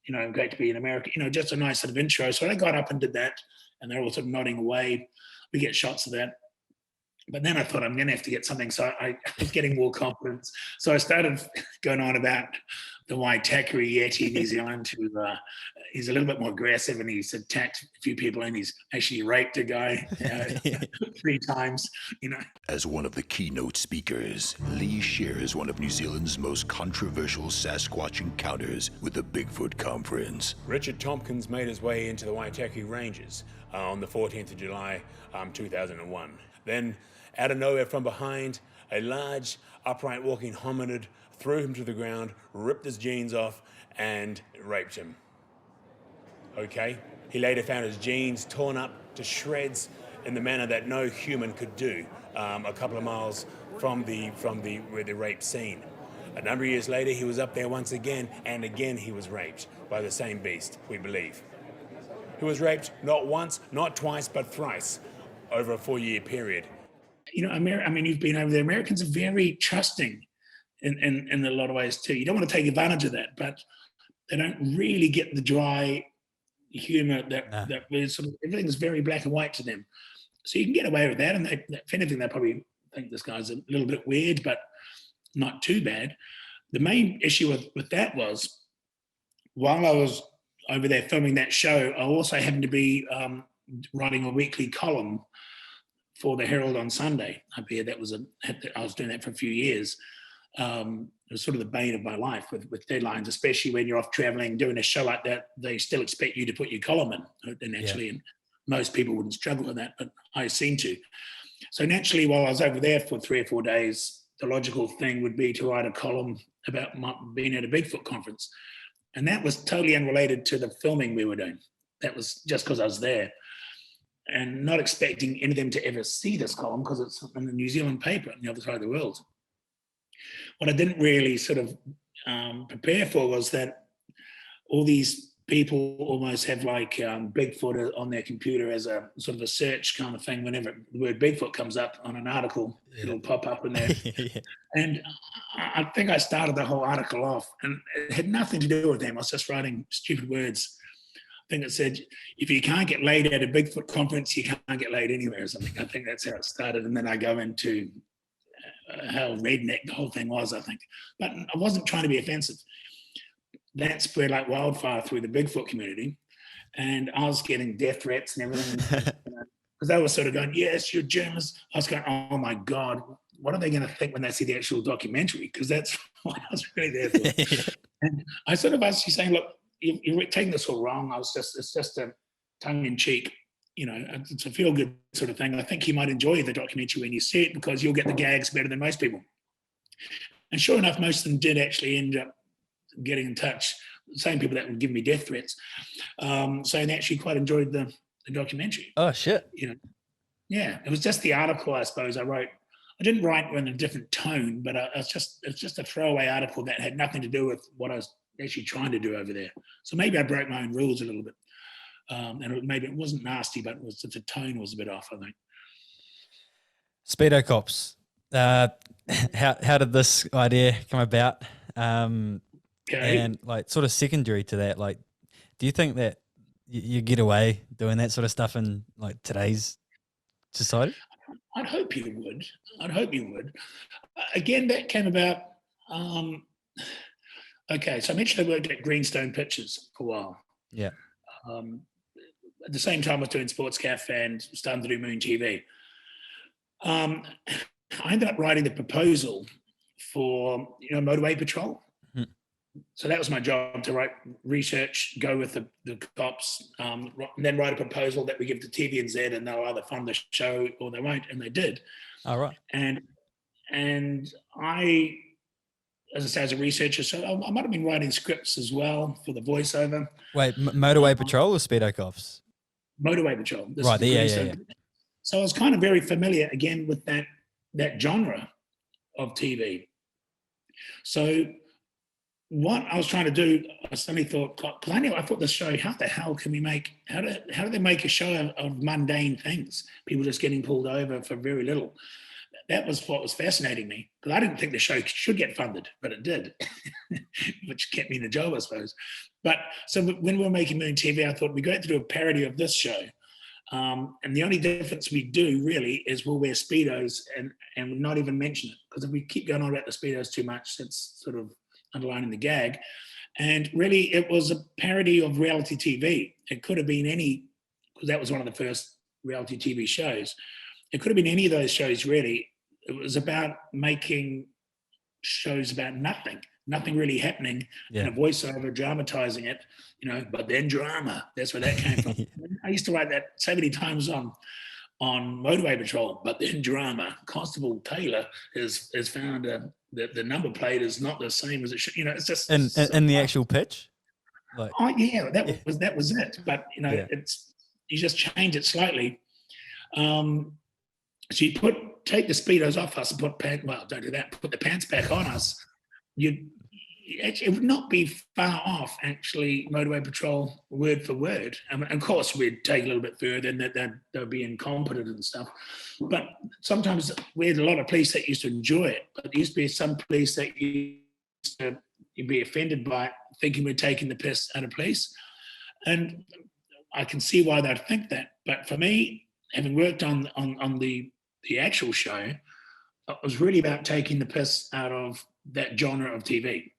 [SPEAKER 2] you know, great to be in America. You know, just a nice sort of intro. So I got up and did that. And they're all sort of nodding away. We get shots of that. But then I thought I'm going to have to get something. So I was getting more confidence. So I started going on about the Waitakere Yeti in New Zealand, who he's a little bit more aggressive, and he's attacked a few people, and he's actually raped a guy 3 times, you know.
[SPEAKER 9] As one of the keynote speakers, Leigh shares one of New Zealand's most controversial Sasquatch encounters with the Bigfoot Conference.
[SPEAKER 4] Richard Tompkins made his way into the Waitakere Ranges on the 14th of July, 2001. Then, out of nowhere from behind, a large, upright walking hominid threw him to the ground, ripped his jeans off, and raped him. Okay? He later found his jeans torn up to shreds in the manner that no human could do, a couple of miles from where the rape scene. A number of years later, he was up there once again, and again he was raped by the same beast, we believe. He was raped not once, not twice, but thrice over a 4-year period.
[SPEAKER 2] You know, I mean, you've been over there. Americans are very trusting in a lot of ways too. You don't want to take advantage of that, but they don't really get the dry humor that sort of, everything's very black and white to them. So you can get away with that. And if anything, they probably think this guy's a little bit weird, but not too bad. The main issue with that was, while I was over there filming that show, I also happened to be writing a weekly column for the Herald on Sunday up here. I was doing that for a few years. It was sort of the bane of my life with deadlines, especially when you're off traveling, doing a show like that. They still expect you to put your column in. And naturally, and most people wouldn't struggle with that, but I seem to. So naturally, while I was over there for 3 or 4 days, the logical thing would be to write a column about being at a Bigfoot conference. And that was totally unrelated to the filming we were doing. That was just because I was there. And not expecting any of them to ever see this column because it's in the New Zealand paper on the other side of the world. What I didn't really sort of prepare for was that all these people almost have like Bigfoot on their computer as a sort of a search kind of thing. Whenever the word Bigfoot comes up on an article, it'll pop up in there. And I think I started the whole article off, and it had nothing to do with them. I was just writing stupid words. I think it said, if you can't get laid at a Bigfoot conference, you can't get laid anywhere or something. I think that's how it started. And then I go into how redneck the whole thing was, I think. But I wasn't trying to be offensive. That spread like wildfire through the Bigfoot community. And I was getting death threats and everything. Because they were sort of going, yes, you're journalists. I was going, oh my God, what are they going to think when they see the actual documentary? Because that's what I was really there for. And I sort of asked you saying, look, you're taking this all wrong. It's just a tongue-in-cheek, it's a feel-good sort of thing. I think you might enjoy the documentary when you see it because you'll get the gags better than most people. And sure enough, most of them did actually end up getting in touch. The same people that would give me death threats, saying they actually quite enjoyed the documentary.
[SPEAKER 1] Oh shit!
[SPEAKER 2] Yeah, it was just the article I suppose I wrote. I didn't write in a different tone, but it's just a throwaway article that had nothing to do with what I was actually trying to do over there. So maybe I broke my own rules a little bit, and maybe it wasn't nasty, but the tone was a bit off, I think.
[SPEAKER 1] Speedo Cops. How did this idea come about? And like sort of secondary to that, like, do you think that you get away doing that sort of stuff in like today's society?
[SPEAKER 2] I'd hope you would. Again, that came about. Okay, so I mentioned I worked at Greenstone Pictures for a while.
[SPEAKER 1] Yeah.
[SPEAKER 2] At the same time, I was doing Sports Cafe and starting to do Moon TV. I ended up writing the proposal for Motorway Patrol. So that was my job, to write research, go with the cops, and then write a proposal that we give to TVNZ, and they'll either fund the show or they won't, and they did.
[SPEAKER 1] All right.
[SPEAKER 2] And I, as I say, as a researcher, so I might have been writing scripts as well for the voiceover.
[SPEAKER 1] Wait, Motorway Patrol or Speedo Cops?
[SPEAKER 2] Motorway Patrol.
[SPEAKER 1] Right, yeah.
[SPEAKER 2] So I was kind of very familiar, again, with that genre of TV. So what I was trying to do, I suddenly thought, I thought this show, how the hell can we how do they make a show of mundane things? People just getting pulled over for very little. That was what was fascinating me, because I didn't think the show should get funded, but it did, which kept me in a job, I suppose. But so when we were making Moon TV, I thought it'd be great to do a parody of this show. And the only difference we do really is we'll wear Speedos and not even mention it, because if we keep going on about the Speedos too much, it's sort of underlining the gag. And really it was a parody of reality TV. It could have been because that was one of the first reality TV shows. It could have been any of those shows, really. It was about making shows about nothing really happening, and a voiceover dramatizing it, but then drama. That's where that came from. I used to write that so many times on Motorway Patrol, but then drama. Constable Taylor has found the number plate is not the same as it should. It's just
[SPEAKER 1] in the actual pitch. Like,
[SPEAKER 2] oh yeah, that was it. But it's you just change it slightly. So you take the Speedos off us and don't do that. Put the pants back on us. It would not be far off, actually, Motorway Patrol word for word. Of course, we'd take a little bit further, and that they'll be incompetent and stuff. But sometimes we had a lot of police that used to enjoy it, but there used to be some police that used to be offended by it, thinking we're taking the piss out of police. And I can see why they'd think that. But for me, having worked on the actual show, it was really about taking the piss out of that genre of TV.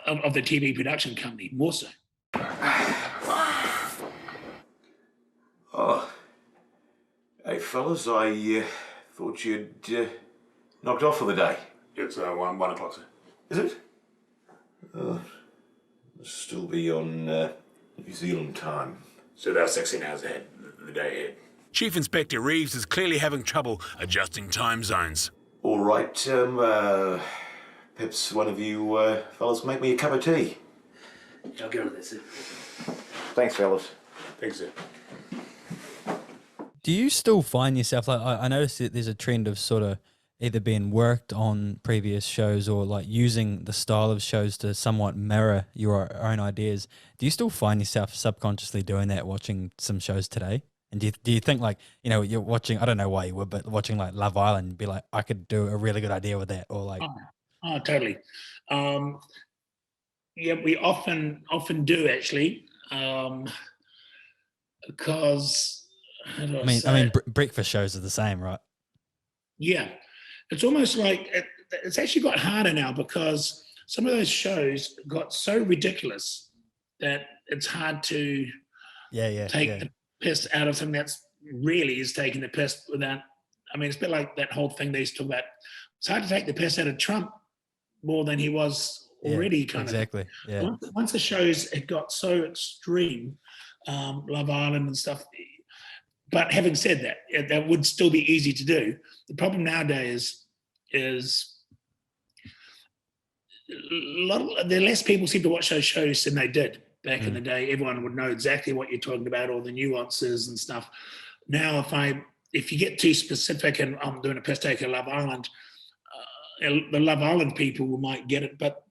[SPEAKER 2] Of the TV production company, more so.
[SPEAKER 10] Oh, hey fellas, I thought you'd knocked off for the day.
[SPEAKER 4] It's 1 o'clock, sir.
[SPEAKER 10] Is it? Must still be on New Zealand time.
[SPEAKER 4] So about 16 hours ahead, the day ahead. Chief Inspector Reeves is clearly having trouble adjusting time zones.
[SPEAKER 10] All right, perhaps one of you fellas make me a cup of tea.
[SPEAKER 4] I'll get on that, sir.
[SPEAKER 10] Thanks, fellas.
[SPEAKER 4] Thanks, sir.
[SPEAKER 1] Do you still find yourself, like, I noticed that there's a trend of sort of either being worked on previous shows or like using the style of shows to somewhat mirror your own ideas. Do you still find yourself subconsciously doing that, watching some shows today? And do you think, like, you're watching, I don't know why you would, but watching like Love Island, you'd be like, I could do a really good idea with that, or like...
[SPEAKER 2] Oh, totally. Yeah, we often do, actually, because
[SPEAKER 1] I mean, breakfast shows are the same, right?
[SPEAKER 2] Yeah, it's almost like it's actually got harder now because some of those shows got so ridiculous that it's hard to take the piss out of something that's really is taking the piss without. I mean, it's a bit like that whole thing they used to talk about. It's hard to take the piss out of Trump more than he was already.
[SPEAKER 1] Exactly. Yeah.
[SPEAKER 2] Once the shows had got so extreme, Love Island and stuff. But having said that, that would still be easy to do. The problem nowadays is there are less people seem to watch those shows than they did back in the day. Everyone would know exactly what you're talking about, all the nuances and stuff. Now, if you get too specific, and I'm doing a piss take of Love Island, the Love Island people might get it, but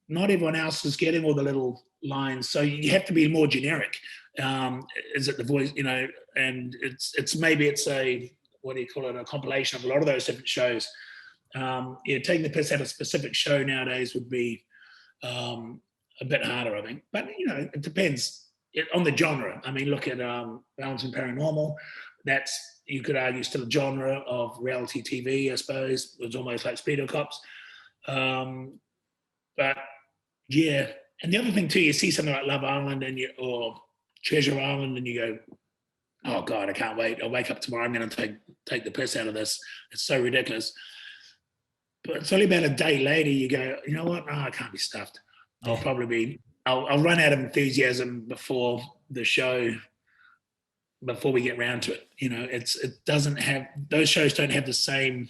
[SPEAKER 2] not everyone else is getting all the little lines. So you have to be more generic. Is it the voice, and it's a, what do you call it, a compilation of a lot of those different shows. Taking the piss out of a specific show nowadays would be a bit harder, I think. But, it depends on the genre. I mean, look at Balance and Paranormal. That's, you could argue, still a genre of reality TV, I suppose. It's almost like Speedo Cops. But, yeah. And the other thing, too, you see something like Love Island or Treasure Island, and you go, oh, God, I can't wait. I'll wake up tomorrow. I'm going to take the piss out of this. It's so ridiculous. But it's only about a day later, you go, you know what? No, I can't be stuffed. I'll run out of enthusiasm before the show, before we get round to it. It doesn't have, those shows don't have the same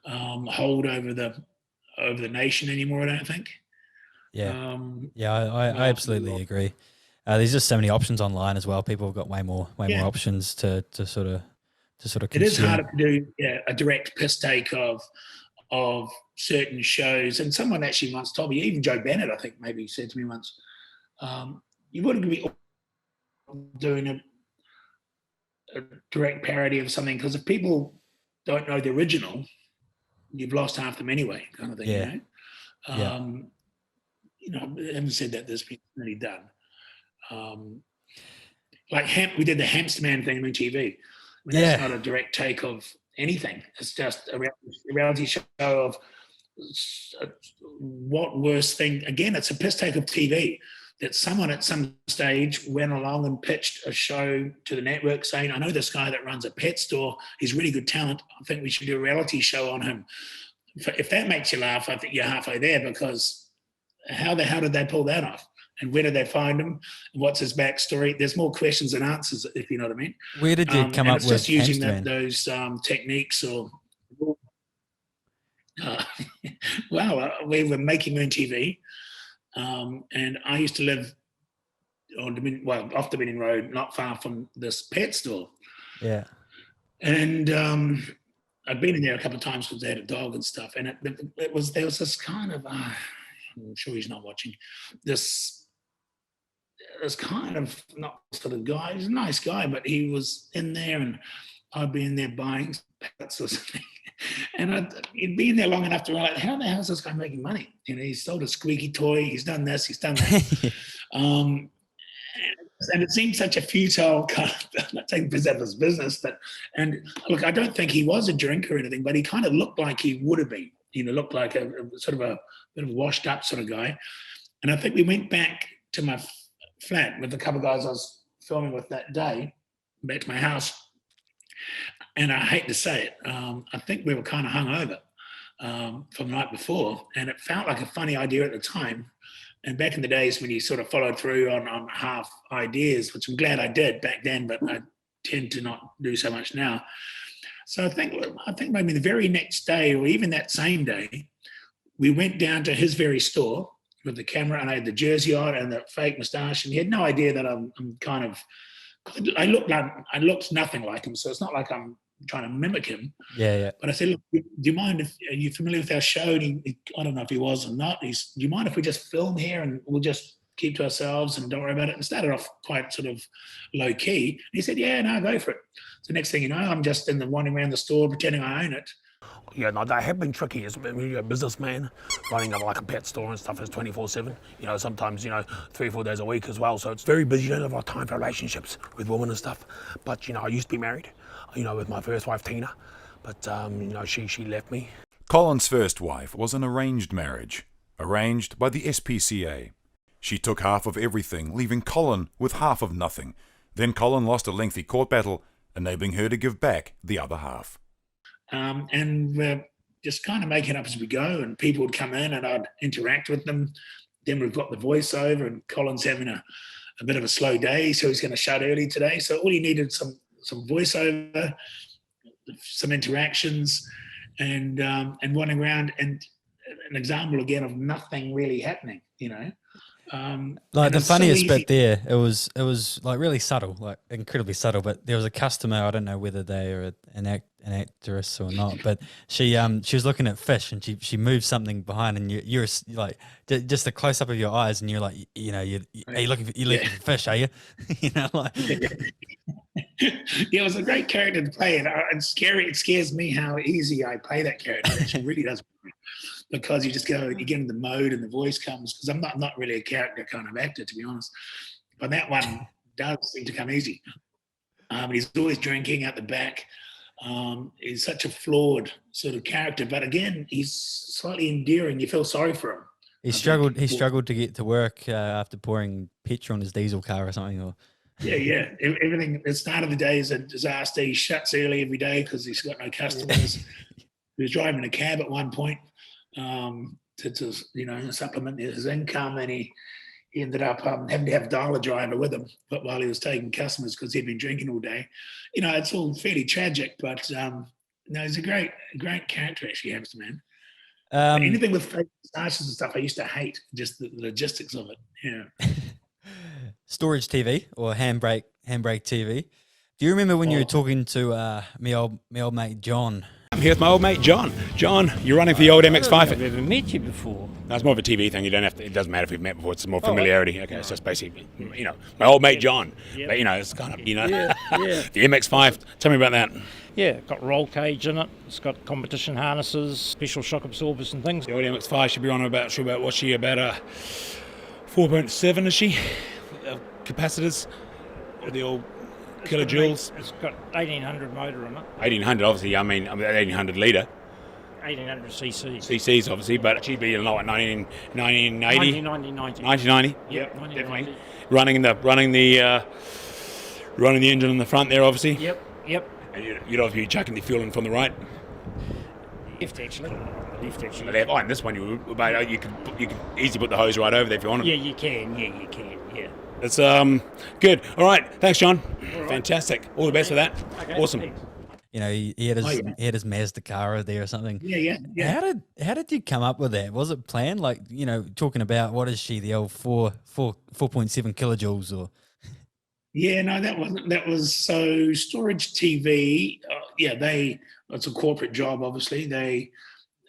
[SPEAKER 2] hold over the nation anymore, I don't think.
[SPEAKER 1] Yeah. I absolutely agree. There's just so many options online as well. People have got way more options to sort of consume.
[SPEAKER 2] It is harder to do a direct piss take of certain shows. And someone actually once told me, even Joe Bennett, I think maybe said to me once, you wouldn't be doing a direct parody of something, because if people don't know the original, you've lost half them anyway, kind of thing. Having said that, there's been really done. We did the Hamster Man thing on TV. That's not a direct take of anything. It's just a reality show of what worse thing. Again, it's a piss take of TV, that someone at some stage went along and pitched a show to the network saying, I know this guy that runs a pet store. He's really good talent. I think we should do a reality show on him. If that makes you laugh, I think you're halfway there, because how the hell did they pull that off? And where did they find him? And what's his backstory? There's more questions than answers, if you know what I mean.
[SPEAKER 1] Where did you come up with
[SPEAKER 2] just using those techniques or... we were making Moon TV, and I used to live off Dominion Road, not far from this pet store. Yeah. And I'd been in there a couple of times because they had a dog and stuff. And there was this kind of... I'm sure he's not watching. This kind of not sort of guy. He's a nice guy, but he was in there, and I'd be in there buying pets or something. And he'd be in there long enough to realize, how the hell is this guy making money? He's sold a squeaky toy. He's done this. He's done that. And it seemed such a futile kind of, not taking piss out of his business, and look, I don't think he was a drinker or anything, but he kind of looked like he would have been. Looked like a sort of a bit of a washed up sort of guy. And I think we went back to my flat with a couple of guys I was filming with that day, back to my house. And I hate to say it, I think we were kind of hungover from the night before, and it felt like a funny idea at the time. And back in the days when you sort of followed through on half ideas, which I'm glad I did back then, but I tend to not do so much now. So I think maybe the very next day, or even that same day, we went down to his very store with the camera, and I had the jersey on and the fake moustache, and he had no idea that I'm kind of, I looked nothing like him, so it's not like I'm trying to mimic him. Yeah. But I said, look, do you mind if, are you familiar with our show? And I don't know if he was or not. Do you mind if we just film here and we'll just keep to ourselves and don't worry about it? And started off quite sort of low key. And he said, yeah, no, go for it. So next thing you know, I'm just wandering around the store pretending I own it.
[SPEAKER 8] Yeah, no, they have been tricky. As a businessman, running like a pet store and stuff is 24/7. Sometimes 3 or 4 days a week as well. So it's very busy. You don't have a lot of time for relationships with women and stuff. But I used to be married, with my first wife Tina. But she left me.
[SPEAKER 11] Colin's first wife was an arranged marriage, arranged by the SPCA. She took half of everything, leaving Colin with half of nothing. Then Colin lost a lengthy court battle, enabling her to give back the other half.
[SPEAKER 2] And we're just kind of making up as we go, and people would come in and I'd interact with them. Then we've got the voiceover, and Colin's having a bit of a slow day, so he's going to shut early today. So all he needed some voiceover, some interactions, and running around, and an example again of nothing really happening,
[SPEAKER 1] Like the funniest bit there, it was like really subtle, like incredibly subtle. But there was a customer, I don't know whether they are an actress or not, but she was looking at fish, and she moved something behind, and you're like just a close up of your eyes, and you're like, are you looking for fish? Are you? Like.
[SPEAKER 2] Yeah, it was a great character to play, and it's scary. It scares me how easy I play that character. It actually really does, because you get in the mode and the voice comes. Because I'm not really a character kind of actor, to be honest. But that one does seem to come easy. He's always drinking out the back. He's such a flawed sort of character, but again, he's slightly endearing. You feel sorry for him.
[SPEAKER 1] He struggled to get to work after pouring petrol on his diesel car or something, or.
[SPEAKER 2] Yeah. Everything at the start of the day is a disaster. He shuts early every day because he's got no customers. He was driving a cab at one point to supplement his income, and he ended up having to have a dialer driver with him, but while he was taking customers because he'd been drinking all day. It's all fairly tragic, but he's a great character, actually, Hamster Man. Anything with fake moustaches and stuff, I used to hate, just the logistics of it. Yeah.
[SPEAKER 1] Storage TV or handbrake TV. Do you remember when you were talking to me old mate John?
[SPEAKER 4] I'm here with my old mate John. John, you're running for the old MX5.
[SPEAKER 12] I've never met you before.
[SPEAKER 4] No, it's more of a TV thing. You don't have to. It doesn't matter if we've met before. It's more familiarity. Okay, so it's basically, my old mate John. Yep. But it's kind of,
[SPEAKER 12] Yeah.
[SPEAKER 4] The MX5. Tell me about that.
[SPEAKER 12] Yeah, got roll cage in it. It's got competition harnesses, special shock absorbers and things.
[SPEAKER 4] The old MX5 should be on about what's she, about a 4.7, is she? Capacitors, the old kilojoules.
[SPEAKER 12] It's got 1800 motor in it.
[SPEAKER 4] 1800, obviously. 1800 litre.
[SPEAKER 12] 1800 cc.
[SPEAKER 4] CCs, obviously, but she'd be in like 1980. 1990. Yep, definitely. Running the engine in the front there, obviously.
[SPEAKER 12] Yep.
[SPEAKER 4] And you'd obviously be chucking the fuel in from the right.
[SPEAKER 12] Left actually.
[SPEAKER 4] And this one you could easily put the hose right over there if you wanted.
[SPEAKER 12] Yeah, you can. Yeah.
[SPEAKER 4] It's good. All right, thanks, John.
[SPEAKER 12] All right.
[SPEAKER 4] Fantastic. All the best for that.
[SPEAKER 12] Okay,
[SPEAKER 4] awesome.
[SPEAKER 12] thanks.
[SPEAKER 1] He had his Mazda car there or something.
[SPEAKER 2] Yeah.
[SPEAKER 1] How did you come up with that? Was it planned? Like, talking about what is she, the old 4.7 kilojoules or?
[SPEAKER 2] Yeah, no, that wasn't. That was so Storage TV. It's a corporate job, obviously. They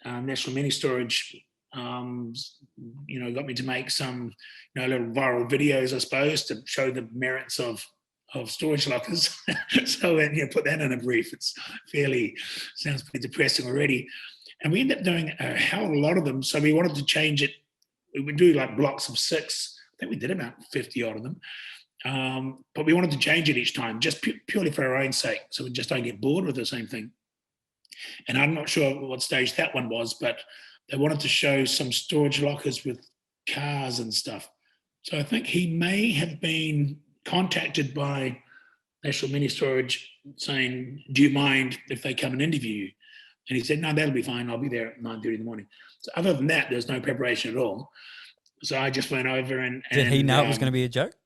[SPEAKER 2] National Mini Storage, got me to make some, little viral videos, I suppose, to show the merits of storage lockers. So put that in a brief. It's sounds pretty depressing already. And we ended up doing a hell of a lot of them. So we wanted to change it. We would do like blocks of 6. I think we did about 50 odd of them. But we wanted to change it each time, just purely for our own sake, so we just don't get bored with the same thing. And I'm not sure what stage that one was, but they wanted to show some storage lockers with cars and stuff. So I think he may have been contacted by National Mini Storage saying, do you mind if they come and interview you? And he said, no, that'll be fine. I'll be there at 9:30 in the morning. So other than that, there's no preparation at all. So I just went over and
[SPEAKER 1] Did he know it was going to be a joke?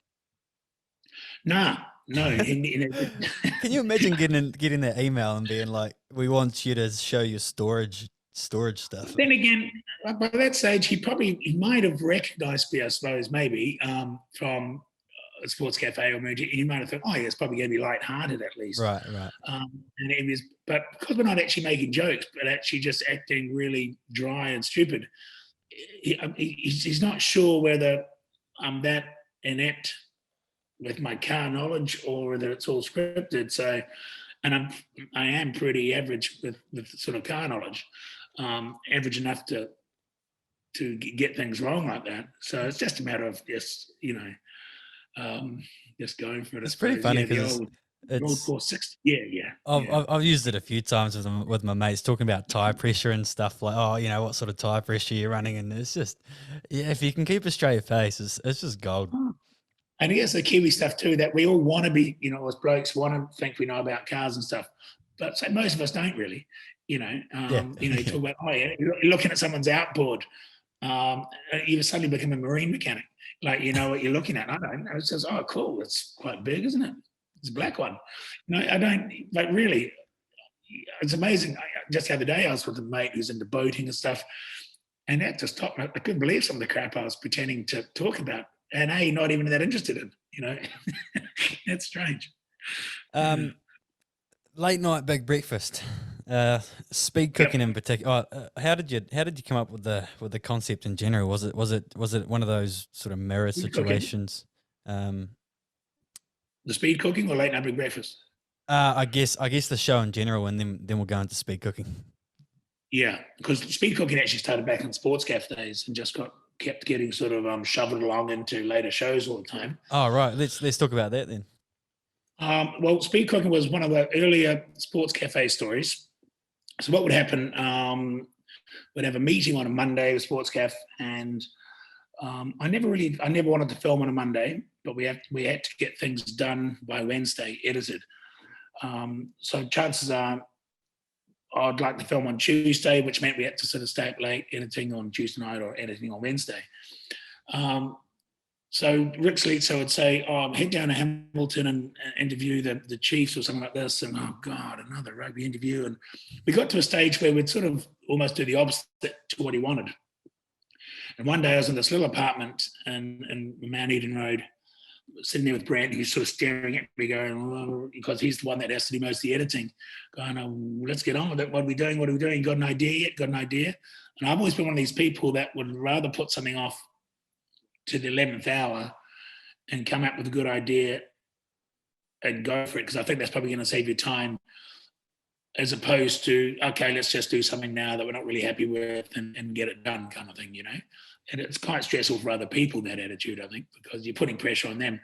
[SPEAKER 2] No.
[SPEAKER 1] Can you imagine getting that email and being like, "We want you to show your storage stuff"?
[SPEAKER 2] Then again, by that stage, he might have recognised me, I suppose, maybe from a sports cafe or movie. He might have thought, "Oh, yeah, it's probably going to be light-hearted at least."
[SPEAKER 1] Right.
[SPEAKER 2] And it was, but because we're not actually making jokes, but actually just acting really dry and stupid, he's not sure whether I'm that inept with my car knowledge or whether it's all scripted. So, and I am pretty average with sort of car knowledge, average enough to get things wrong like that. So it's just a matter of just going for it.
[SPEAKER 1] It's pretty funny because
[SPEAKER 2] Road
[SPEAKER 1] It's
[SPEAKER 2] course 60. Yeah.
[SPEAKER 1] I've used it a few times with my mates talking about tire pressure and stuff like, oh, you know, what sort of tire pressure you're running, and it's just, yeah, if you can keep a straight face, it's just gold.
[SPEAKER 2] And here's the Kiwi stuff too, that we all want to be, you know, as blokes want to think we know about cars and stuff, but so most of us don't really, you know. You talk about, oh yeah, you're looking at someone's outboard, you suddenly become a marine mechanic, like you know what you're looking at. I don't know. It says, oh cool, it's quite big, isn't it? It's a black one. No, I don't. Like really, it's amazing. Just the other day, I was with a mate who's into boating and stuff, and that just stopped me. I couldn't believe some of the crap I was pretending to talk about. And not even that interested in, you know. That's strange.
[SPEAKER 1] Late night big breakfast, speed cooking in particular. How did you come up with the concept in general? Was it one of those sort of mirror situations?
[SPEAKER 2] The speed cooking or late night big breakfast?
[SPEAKER 1] I guess the show in general, and then we'll go into speed cooking.
[SPEAKER 2] Yeah, because speed cooking actually started back in sports cafe days and just kept getting sort of shoveled along into later shows all the time.
[SPEAKER 1] Oh right, let's talk about that then.
[SPEAKER 2] Well, speed cooking was one of the earlier sports cafe stories. So what would happen? We'd have a meeting on a Monday with sports cafe, and I never wanted to film on a Monday, but we had to get things done by Wednesday, edited. So chances are I'd like to film on Tuesday, which meant we had to sort of stay up late editing on Tuesday night or editing on Wednesday. So Rick Sleetso would say, head down to Hamilton and interview the Chiefs or something like this. And, oh, God, another rugby interview. And we got to a stage where we'd sort of almost do the opposite to what he wanted. And one day I was in this little apartment in Mount Eden Road, sitting there with Brent, who's sort of staring at me going, because he's the one that has to do most of the editing, going, let's get on with it. What are we doing? Got an idea yet? Got an idea? And I've always been one of these people that would rather put something off to the 11th hour and come up with a good idea and go for it, because I think that's probably going to save you time, as opposed to, okay, let's just do something now that we're not really happy with and get it done kind of thing, you know? And it's quite stressful for other people, that attitude, I think, because you're putting pressure on them.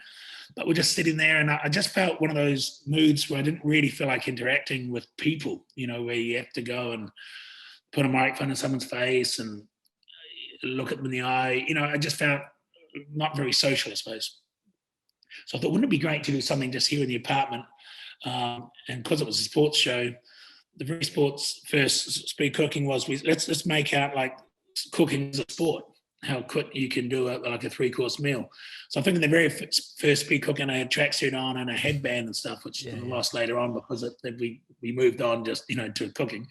[SPEAKER 2] But we're just sitting there, and I just felt one of those moods where I didn't really feel like interacting with people, you know, where you have to go and put a microphone in someone's face and look at them in the eye. You know, I just felt not very social, I suppose. So I thought, wouldn't it be great to do something just here in the apartment? And because it was a sports show, the very sports first speed cooking was, let's make out like cooking is a sport, how quick you can do like a 3-course meal. So I think in the very first speed cooking, I had tracksuit on and a headband and stuff, which I lost later on because we moved on just, you know, to cooking.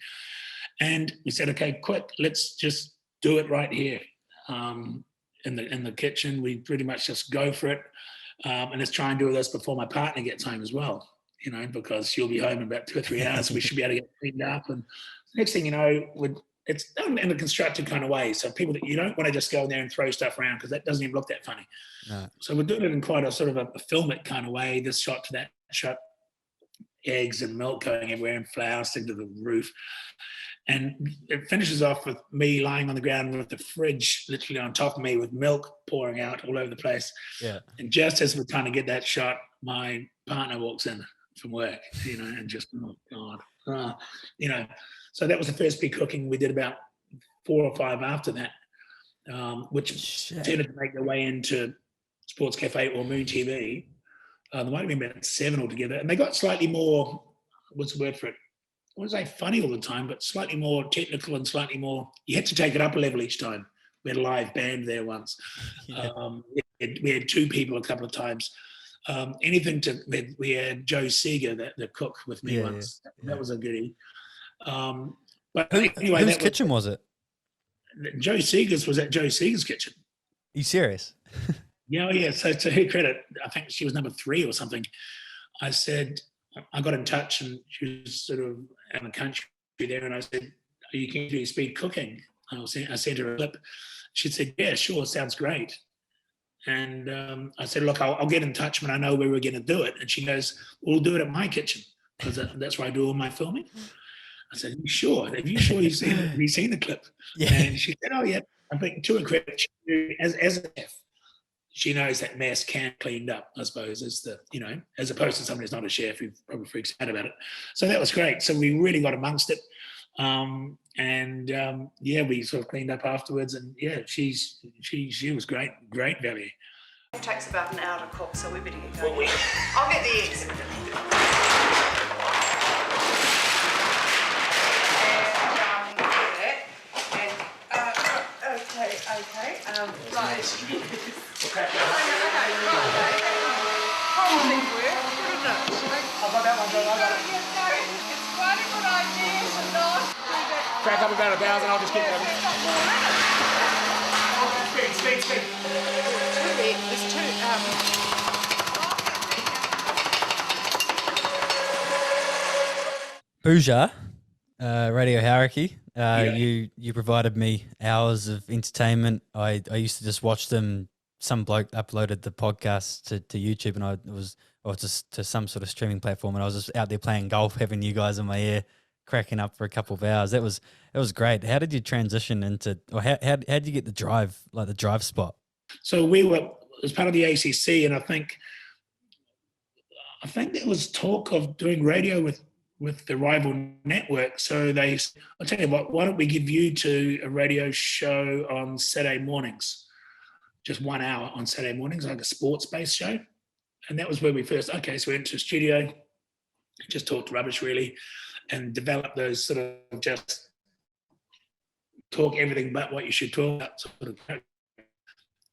[SPEAKER 2] And we said, okay, quick, let's just do it right here. In the kitchen, we pretty much just go for it. And let's try and do this before my partner gets home as well, you know, because she'll be home in about 2 or 3 hours. We should be able to get cleaned up. And next thing you know, it's done in a constructed kind of way. So people that you don't want to just go in there and throw stuff around, because that doesn't even look that funny. No. So we're doing it in quite a sort of a filmic kind of way, this shot to that shot, eggs and milk going everywhere and flour sticking to the roof. And it finishes off with me lying on the ground with the fridge literally on top of me with milk pouring out all over the place. Yeah. And just as we're trying to get that shot, my partner walks in from work, you know, and just, oh God, you know. So that was the first big cooking. We did about 4 or 5 after that, which tended to make their way into Sports Cafe or Moon TV. There might have been about 7 altogether. And they got slightly more, what's the word for it? I wouldn't say funny all the time, but slightly more technical and slightly more, you had to take it up a level each time. We had a live band there once. Yeah. We had 2 people a couple of times. We had Joe Seeger, the cook, with me once. Yeah. That was a goodie. But anyway,
[SPEAKER 1] whose kitchen was it?
[SPEAKER 2] Joe Seeger's was at Joe Seeger's kitchen.
[SPEAKER 1] Are you serious?
[SPEAKER 2] Yeah. So to her credit, I think she was number 3 or something. I got in touch, and she was sort of in the country there, and I said, "Are you keen to do speed cooking?" I sent her a clip. She said, "Yeah, sure, sounds great." And I said, "Look, I'll get in touch when I know where we're going to do it." And she goes, "We'll do it at my kitchen, because that's where I do all my filming." I said, "You sure? Have you seen the clip?" Yeah. And she said, "Oh yeah." I think to her credit, as a chef, she knows that mess can cleaned up, I suppose, is the, as opposed to somebody who's not a chef who probably freaks out about it. So that was great. So we really got amongst it. We sort of cleaned up afterwards, and she was great value.
[SPEAKER 13] It takes about an hour to cook, so we better get going. I'll get the eggs. Okay. Right. Okay. How will it work? Put it up.
[SPEAKER 8] I've got that one, Joe. I got it.
[SPEAKER 13] It's quite a good idea to not do that.
[SPEAKER 8] Crack up about 1,000, I'll just keep going. Speed.
[SPEAKER 13] There's two.
[SPEAKER 1] Bouja, Radio Hauraki. You provided me hours of entertainment. I used to just watch them. Some bloke uploaded the podcast to YouTube, and or just to some sort of streaming platform, and I was just out there playing golf, having you guys in my ear, cracking up for a couple of hours. It was great. How did you transition into, or how did you get the drive spot?
[SPEAKER 2] So we were as part of the ACC, and I think there was talk of doing radio with the rival network. So I'll tell you what, why don't we give you to a radio show on Saturday mornings, just 1 hour on Saturday mornings, like a sports-based show. And that was where we first, so we went to a studio, just talked rubbish really, and developed those sort of just talk everything but what you should talk about sort of.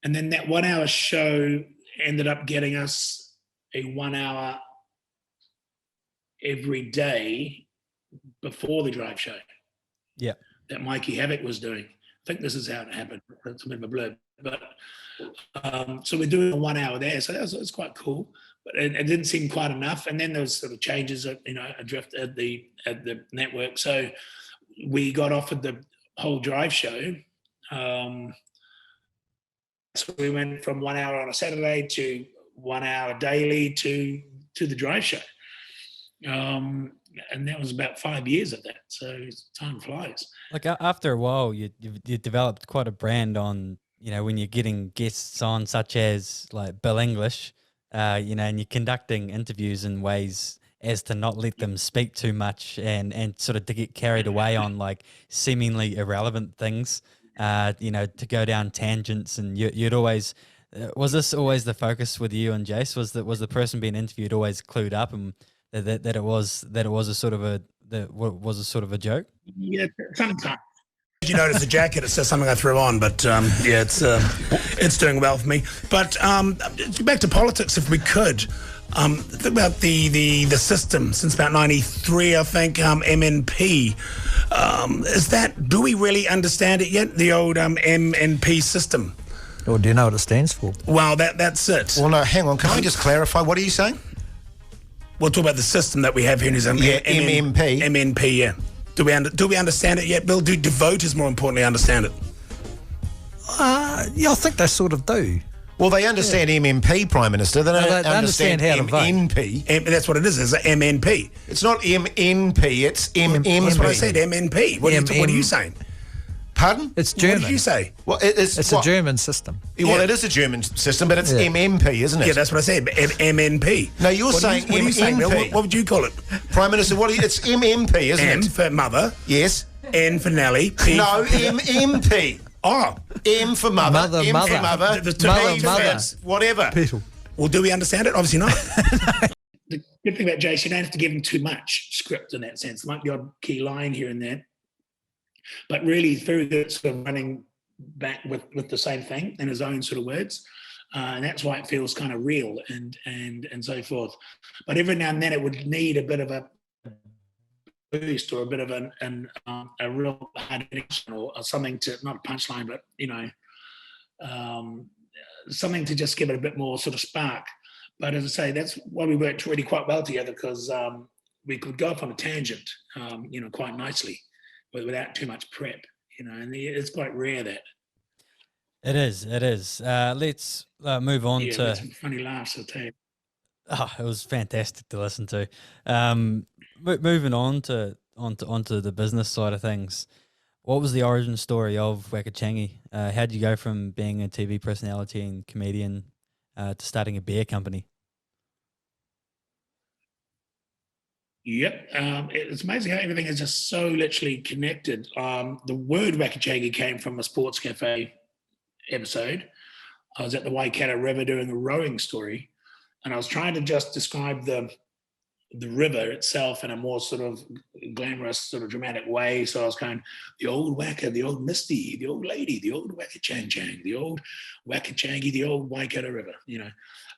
[SPEAKER 2] And then that 1 hour show ended up getting us a 1 hour every day before the drive show.
[SPEAKER 1] Yeah.
[SPEAKER 2] That Mikey Havoc was doing. I think this is how it happened. It's a bit of a blur. But so we're doing a 1 hour there. So that was quite cool. But it didn't seem quite enough. And then there was sort of changes adrift at the network. So we got offered the whole drive show. So we went from 1 hour on a Saturday to 1 hour daily to the drive show. And that was about 5 years of that. So time flies.
[SPEAKER 1] Like after a while, you developed quite a brand on, when you're getting guests on, such as like Bill English, and you're conducting interviews in ways as to not let them speak too much and sort of to get carried away on like seemingly irrelevant things, to go down tangents. And you'd always, was this always the focus with you and Jace? Was the person being interviewed always clued up and that it was a sort of a joke?
[SPEAKER 2] Yeah, sometimes.
[SPEAKER 8] You notice the jacket? It's just something I threw on, but it's doing well for me. But back to politics, if we could. Think about the system since about '93, I think. MNP. Do we really understand it yet? The old MNP system.
[SPEAKER 14] Or do you know what it stands for?
[SPEAKER 8] Well, that's it.
[SPEAKER 15] Well, no, hang on. Can I just clarify? What are you saying?
[SPEAKER 8] We'll talk about the system that we have here in New Zealand.
[SPEAKER 15] Yeah, MNP.
[SPEAKER 8] MNP, yeah. Do we understand it yet, Bill? Do voters, more importantly, understand it?
[SPEAKER 14] Yeah, I think they sort of do.
[SPEAKER 15] Well, they understand MNP, Prime Minister. They don't understand
[SPEAKER 14] how to vote.
[SPEAKER 15] MNP.
[SPEAKER 8] That's what it is a MNP.
[SPEAKER 15] It's not MNP, it's MNP.
[SPEAKER 8] That's what I said, MNP. What are you saying?
[SPEAKER 15] Pardon?
[SPEAKER 14] It's German.
[SPEAKER 8] What did you say?
[SPEAKER 15] Well,
[SPEAKER 14] it's a German system.
[SPEAKER 15] Well, it is a German system, but it's MNP, isn't it?
[SPEAKER 8] Yeah, that's what I said, MNP.
[SPEAKER 15] No, you're saying MNP.
[SPEAKER 8] What are you saying, Bill? What would you call it?
[SPEAKER 15] Prime Minister, it's MNP, isn't it?
[SPEAKER 8] M for mother.
[SPEAKER 15] Yes.
[SPEAKER 8] N for Nelly. P
[SPEAKER 15] no, MNP.
[SPEAKER 8] Oh.
[SPEAKER 15] M for mother.
[SPEAKER 14] Mother.
[SPEAKER 15] For mother.
[SPEAKER 14] Mother.
[SPEAKER 15] Whatever.
[SPEAKER 14] Petal.
[SPEAKER 8] Well, do we understand it? Obviously not. The good thing about Jace, you don't have to give him too much script in that sense. There might be odd key line here and there. But really, he's very good at sort of running back with the same thing in his own sort of words. And that's why it feels kind of real and so forth. But every now and then it would need a bit of a boost or a bit of a real hard connection or something to, not a punchline, but, something to just give it a bit more sort of spark. But as I say, that's why we worked really quite well together, because we could go off on a tangent, quite nicely, without too much prep, and it's quite rare that.
[SPEAKER 1] It is. Let's move on to
[SPEAKER 2] some funny laughs, I'll tell you.
[SPEAKER 1] Oh, it was fantastic to listen to. Moving on to the business side of things. What was the origin story of Wakachangi? How did you go from being a TV personality and comedian to starting a beer company?
[SPEAKER 2] Yep. It's amazing how everything is just so literally connected. The word Wakachangi came from a sports cafe episode. I was at the Waikato River doing a rowing story, and I was trying to just describe the river itself in a more sort of glamorous, sort of dramatic way. So I was going, the old Waka, the old Misty, the old lady, the old Wakachang, the old Wakachangi, the old Waikato River, you know.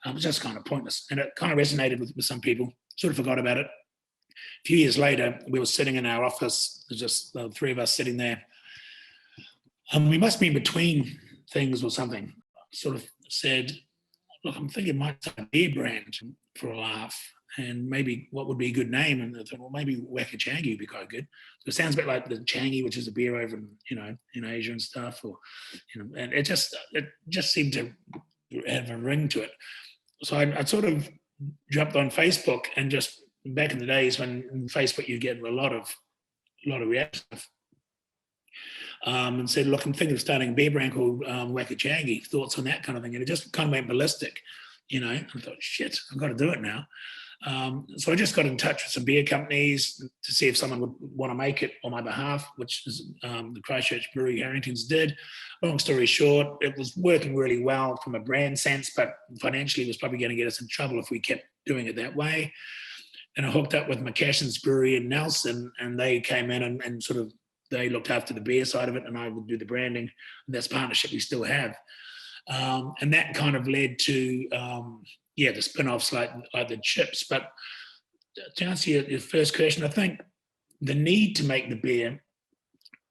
[SPEAKER 2] It was just kind of pointless. And it kind of resonated with some people, sort of forgot about it. A few years later, we were sitting in our office, there's just the three of us sitting there. We must be in between things or something. Sort of said, look, I'm thinking might start a beer brand for a laugh. And maybe what would be a good name? And I thought, well, maybe Wakachangi would be quite good. So it sounds a bit like the Changi, which is a beer over in Asia and stuff, or and it just seemed to have a ring to it. So I sort of jumped on Facebook, and just back in the days when in Facebook you get a lot of reactions, and said, look, I'm thinking of starting a beer brand called Wakachangi. Thoughts on that kind of thing? And it just kind of went ballistic, I thought, shit, I've got to do it now. So I just got in touch with some beer companies to see if someone would want to make it on my behalf, which is the Christchurch Brewery Harringtons did. Long story short, it was working really well from a brand sense, but financially it was probably going to get us in trouble if we kept doing it that way. And I hooked up with McCashin's Brewery in Nelson, and they came in and sort of, they looked after the beer side of it, and I would do the branding. And that's a partnership we still have. And that kind of led to, the spin-offs like the chips. But to answer your first question, I think the need to make the beer,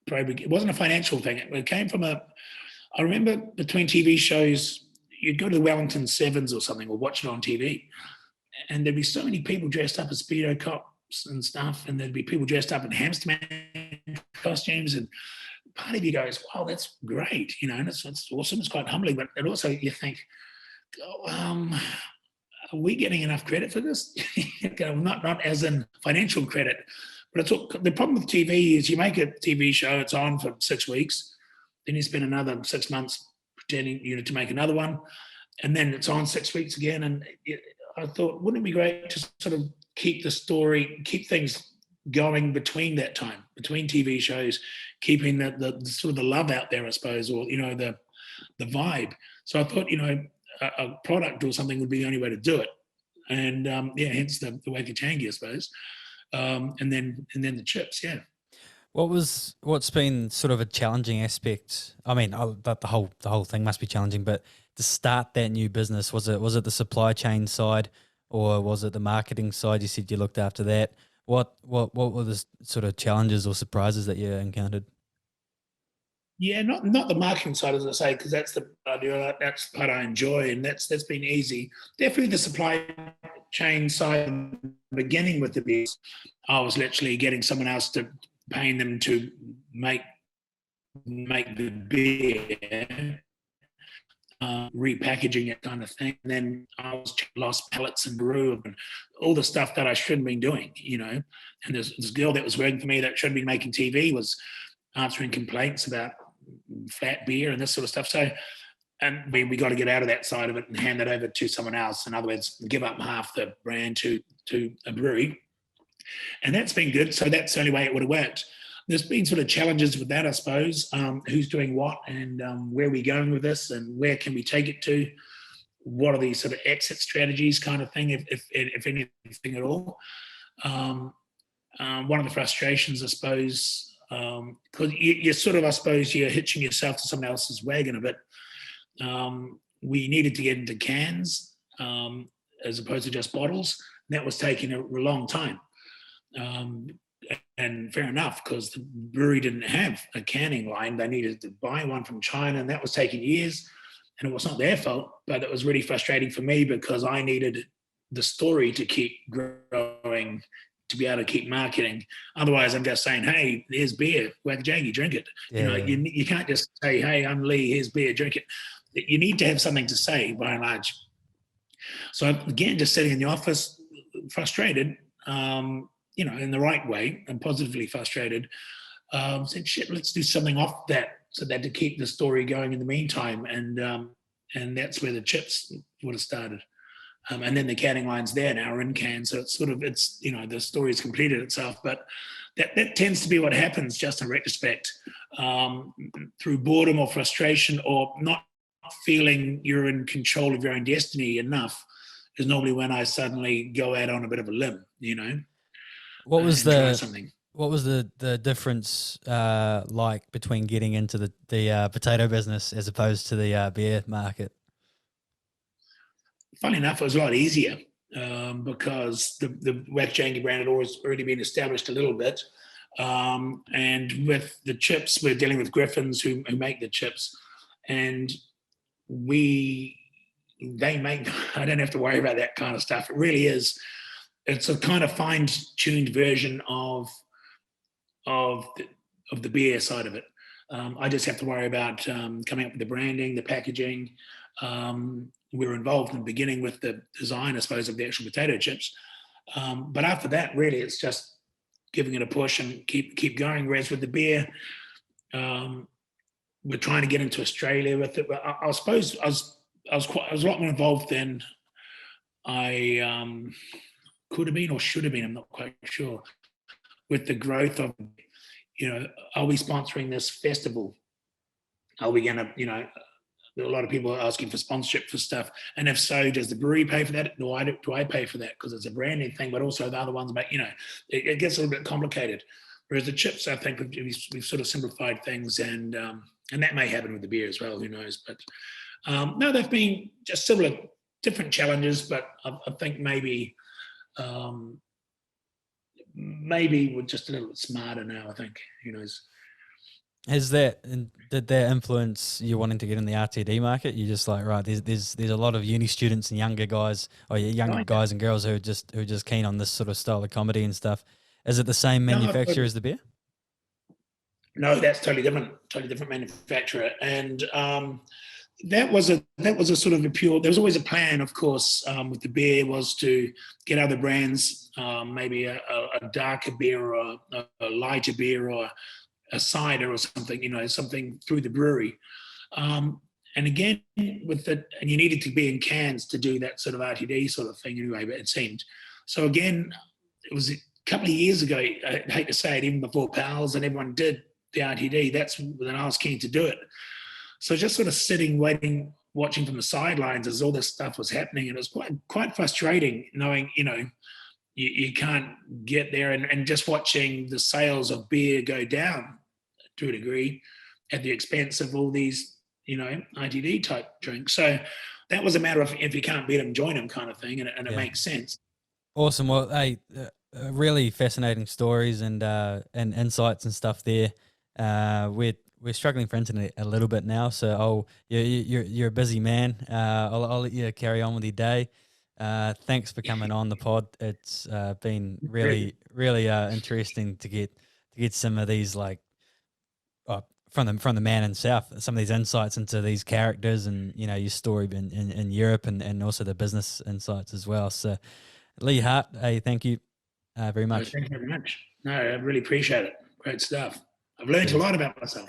[SPEAKER 2] probably, it wasn't a financial thing. It came from I remember between TV shows, you'd go to the Wellington Sevens or something, or watch it on TV, and there'd be so many people dressed up as Speedo cops and stuff, and there'd be people dressed up in hamster man costumes, and part of you goes, wow, that's great, and it's awesome, it's quite humbling, but it also, you think, are we getting enough credit for this? Not as in financial credit, but the problem with TV is you make a TV show, it's on for 6 weeks, then you spend another 6 months pretending to make another one, and then it's on 6 weeks again. And I thought, wouldn't it be great to sort of keep the story, keep things going between that time, between TV shows, keeping the sort of the love out there, I suppose, or the vibe. So I thought, a product or something would be the only way to do it, and hence the Wakachangi, I suppose, and then the chips. Yeah.
[SPEAKER 1] What's been sort of a challenging aspect? I mean, the whole thing must be challenging, but to start that new business, was it the supply chain side, or was it the marketing side? You said you looked after that. What were the sort of challenges or surprises that you encountered?
[SPEAKER 2] Yeah, not the marketing side, as I say, because that's the that's the part I enjoy, and that's been easy. Definitely the supply chain side, beginning with the beers, I was literally getting someone else to paying them to make the beer, repackaging it, kind of thing. And then I was lost pallets and brew and all the stuff that I shouldn't have been doing, And this girl that was working for me that shouldn't be making TV was answering complaints about flat beer and this sort of stuff. So, and we got to get out of that side of it and hand it over to someone else. In other words, give up half the brand to a brewery. And that's been good. So that's the only way it would have worked. There's been sort of challenges with that, I suppose. Who's doing what, and where are we going with this, and where can we take it to? What are these sort of exit strategies, kind of thing, if anything at all? One of the frustrations, I suppose, because you're sort of, I suppose, you're hitching yourself to someone else's wagon a bit. We needed to get into cans as opposed to just bottles. And that was taking a long time. And fair enough, because the brewery didn't have a canning line. They needed to buy one from China, and that was taking years. And it was not their fault, but it was really frustrating for me because I needed the story to keep growing, to be able to keep marketing. Otherwise, I'm just saying, hey, here's beer, Wakachangi, drink it.
[SPEAKER 1] Yeah.
[SPEAKER 2] You can't just say, hey, I'm Leigh, here's beer, drink it. You need to have something to say, by and large. So again, just sitting in the office, frustrated, in the right way, and positively frustrated. said, shit, let's do something off that. So they had to keep the story going in the meantime. And that's where the chips would have started. And then the canning line's there now, in can. So it's the story's completed itself. But that tends to be what happens just in retrospect, through boredom or frustration or not feeling you're in control of your own destiny enough is normally when I suddenly go out on a bit of a limb,
[SPEAKER 1] What was
[SPEAKER 2] try something.
[SPEAKER 1] What was the difference like between getting into the potato business as opposed to the beer market?
[SPEAKER 2] Funny enough, it was a lot easier because the Wack-Janky brand had already been established a little bit. And with the chips, we're dealing with Griffins who make the chips. And they make, I don't have to worry about that kind of stuff. It really is. It's a kind of fine-tuned version of the beer side of it. I just have to worry about coming up with the branding, the packaging. We were involved in the beginning with the design, I suppose, of the actual potato chips. But after that, really, it's just giving it a push and keep going. Whereas with the beer, we're trying to get into Australia with it. But I suppose I was a lot more involved than I could have been or should have been. I'm not quite sure. With the growth of, are we sponsoring this festival? Are we going to, a lot of people are asking for sponsorship for stuff. And if so, does the brewery pay for that? Do I pay for that? Because it's a branding thing, but also the other ones, but it gets a little bit complicated. Whereas the chips, I think we've sort of simplified things, and that may happen with the beer as well, who knows. But no, they've been just similar, different challenges, but I think maybe we're just a little bit smarter now, I think, who knows.
[SPEAKER 1] Did that influence you wanting to get in the RTD market? You're just like, right, there's a lot of uni students and younger guys guys and girls who are just keen on this sort of style of comedy and stuff. Is it the same manufacturer as the beer?
[SPEAKER 2] No, that's totally different manufacturer. And that was a sort of there was always a plan, of course, with the beer, was to get other brands, maybe a darker beer or a lighter beer or a cider or something, something through the brewery. And again, and you needed to be in cans to do that sort of RTD sort of thing anyway, but it seemed. So again, it was a couple of years ago, I hate to say it, even before Pals and everyone did the RTD, that's when I was keen to do it. So just sort of sitting, waiting, watching from the sidelines as all this stuff was happening. And it was quite frustrating knowing, you can't get there and just watching the sales of beer go down to a degree at the expense of all these, ITD type drinks. So that was a matter of, if you can't beat them, join them kind of thing. And it makes sense.
[SPEAKER 1] Awesome. Well, hey, really fascinating stories and insights and stuff there. We're struggling for internet a little bit now, so you're a busy man. I'll let you carry on with your day. Thanks for coming on the pod. It's been really interesting to get some of these from the man in South, some of these insights into these characters and your story in Europe and also the business insights as well. So, Leigh Hart, hey, thank you very much.
[SPEAKER 2] Thank you very much. No, I really appreciate it. Great stuff. I've learned a lot about myself.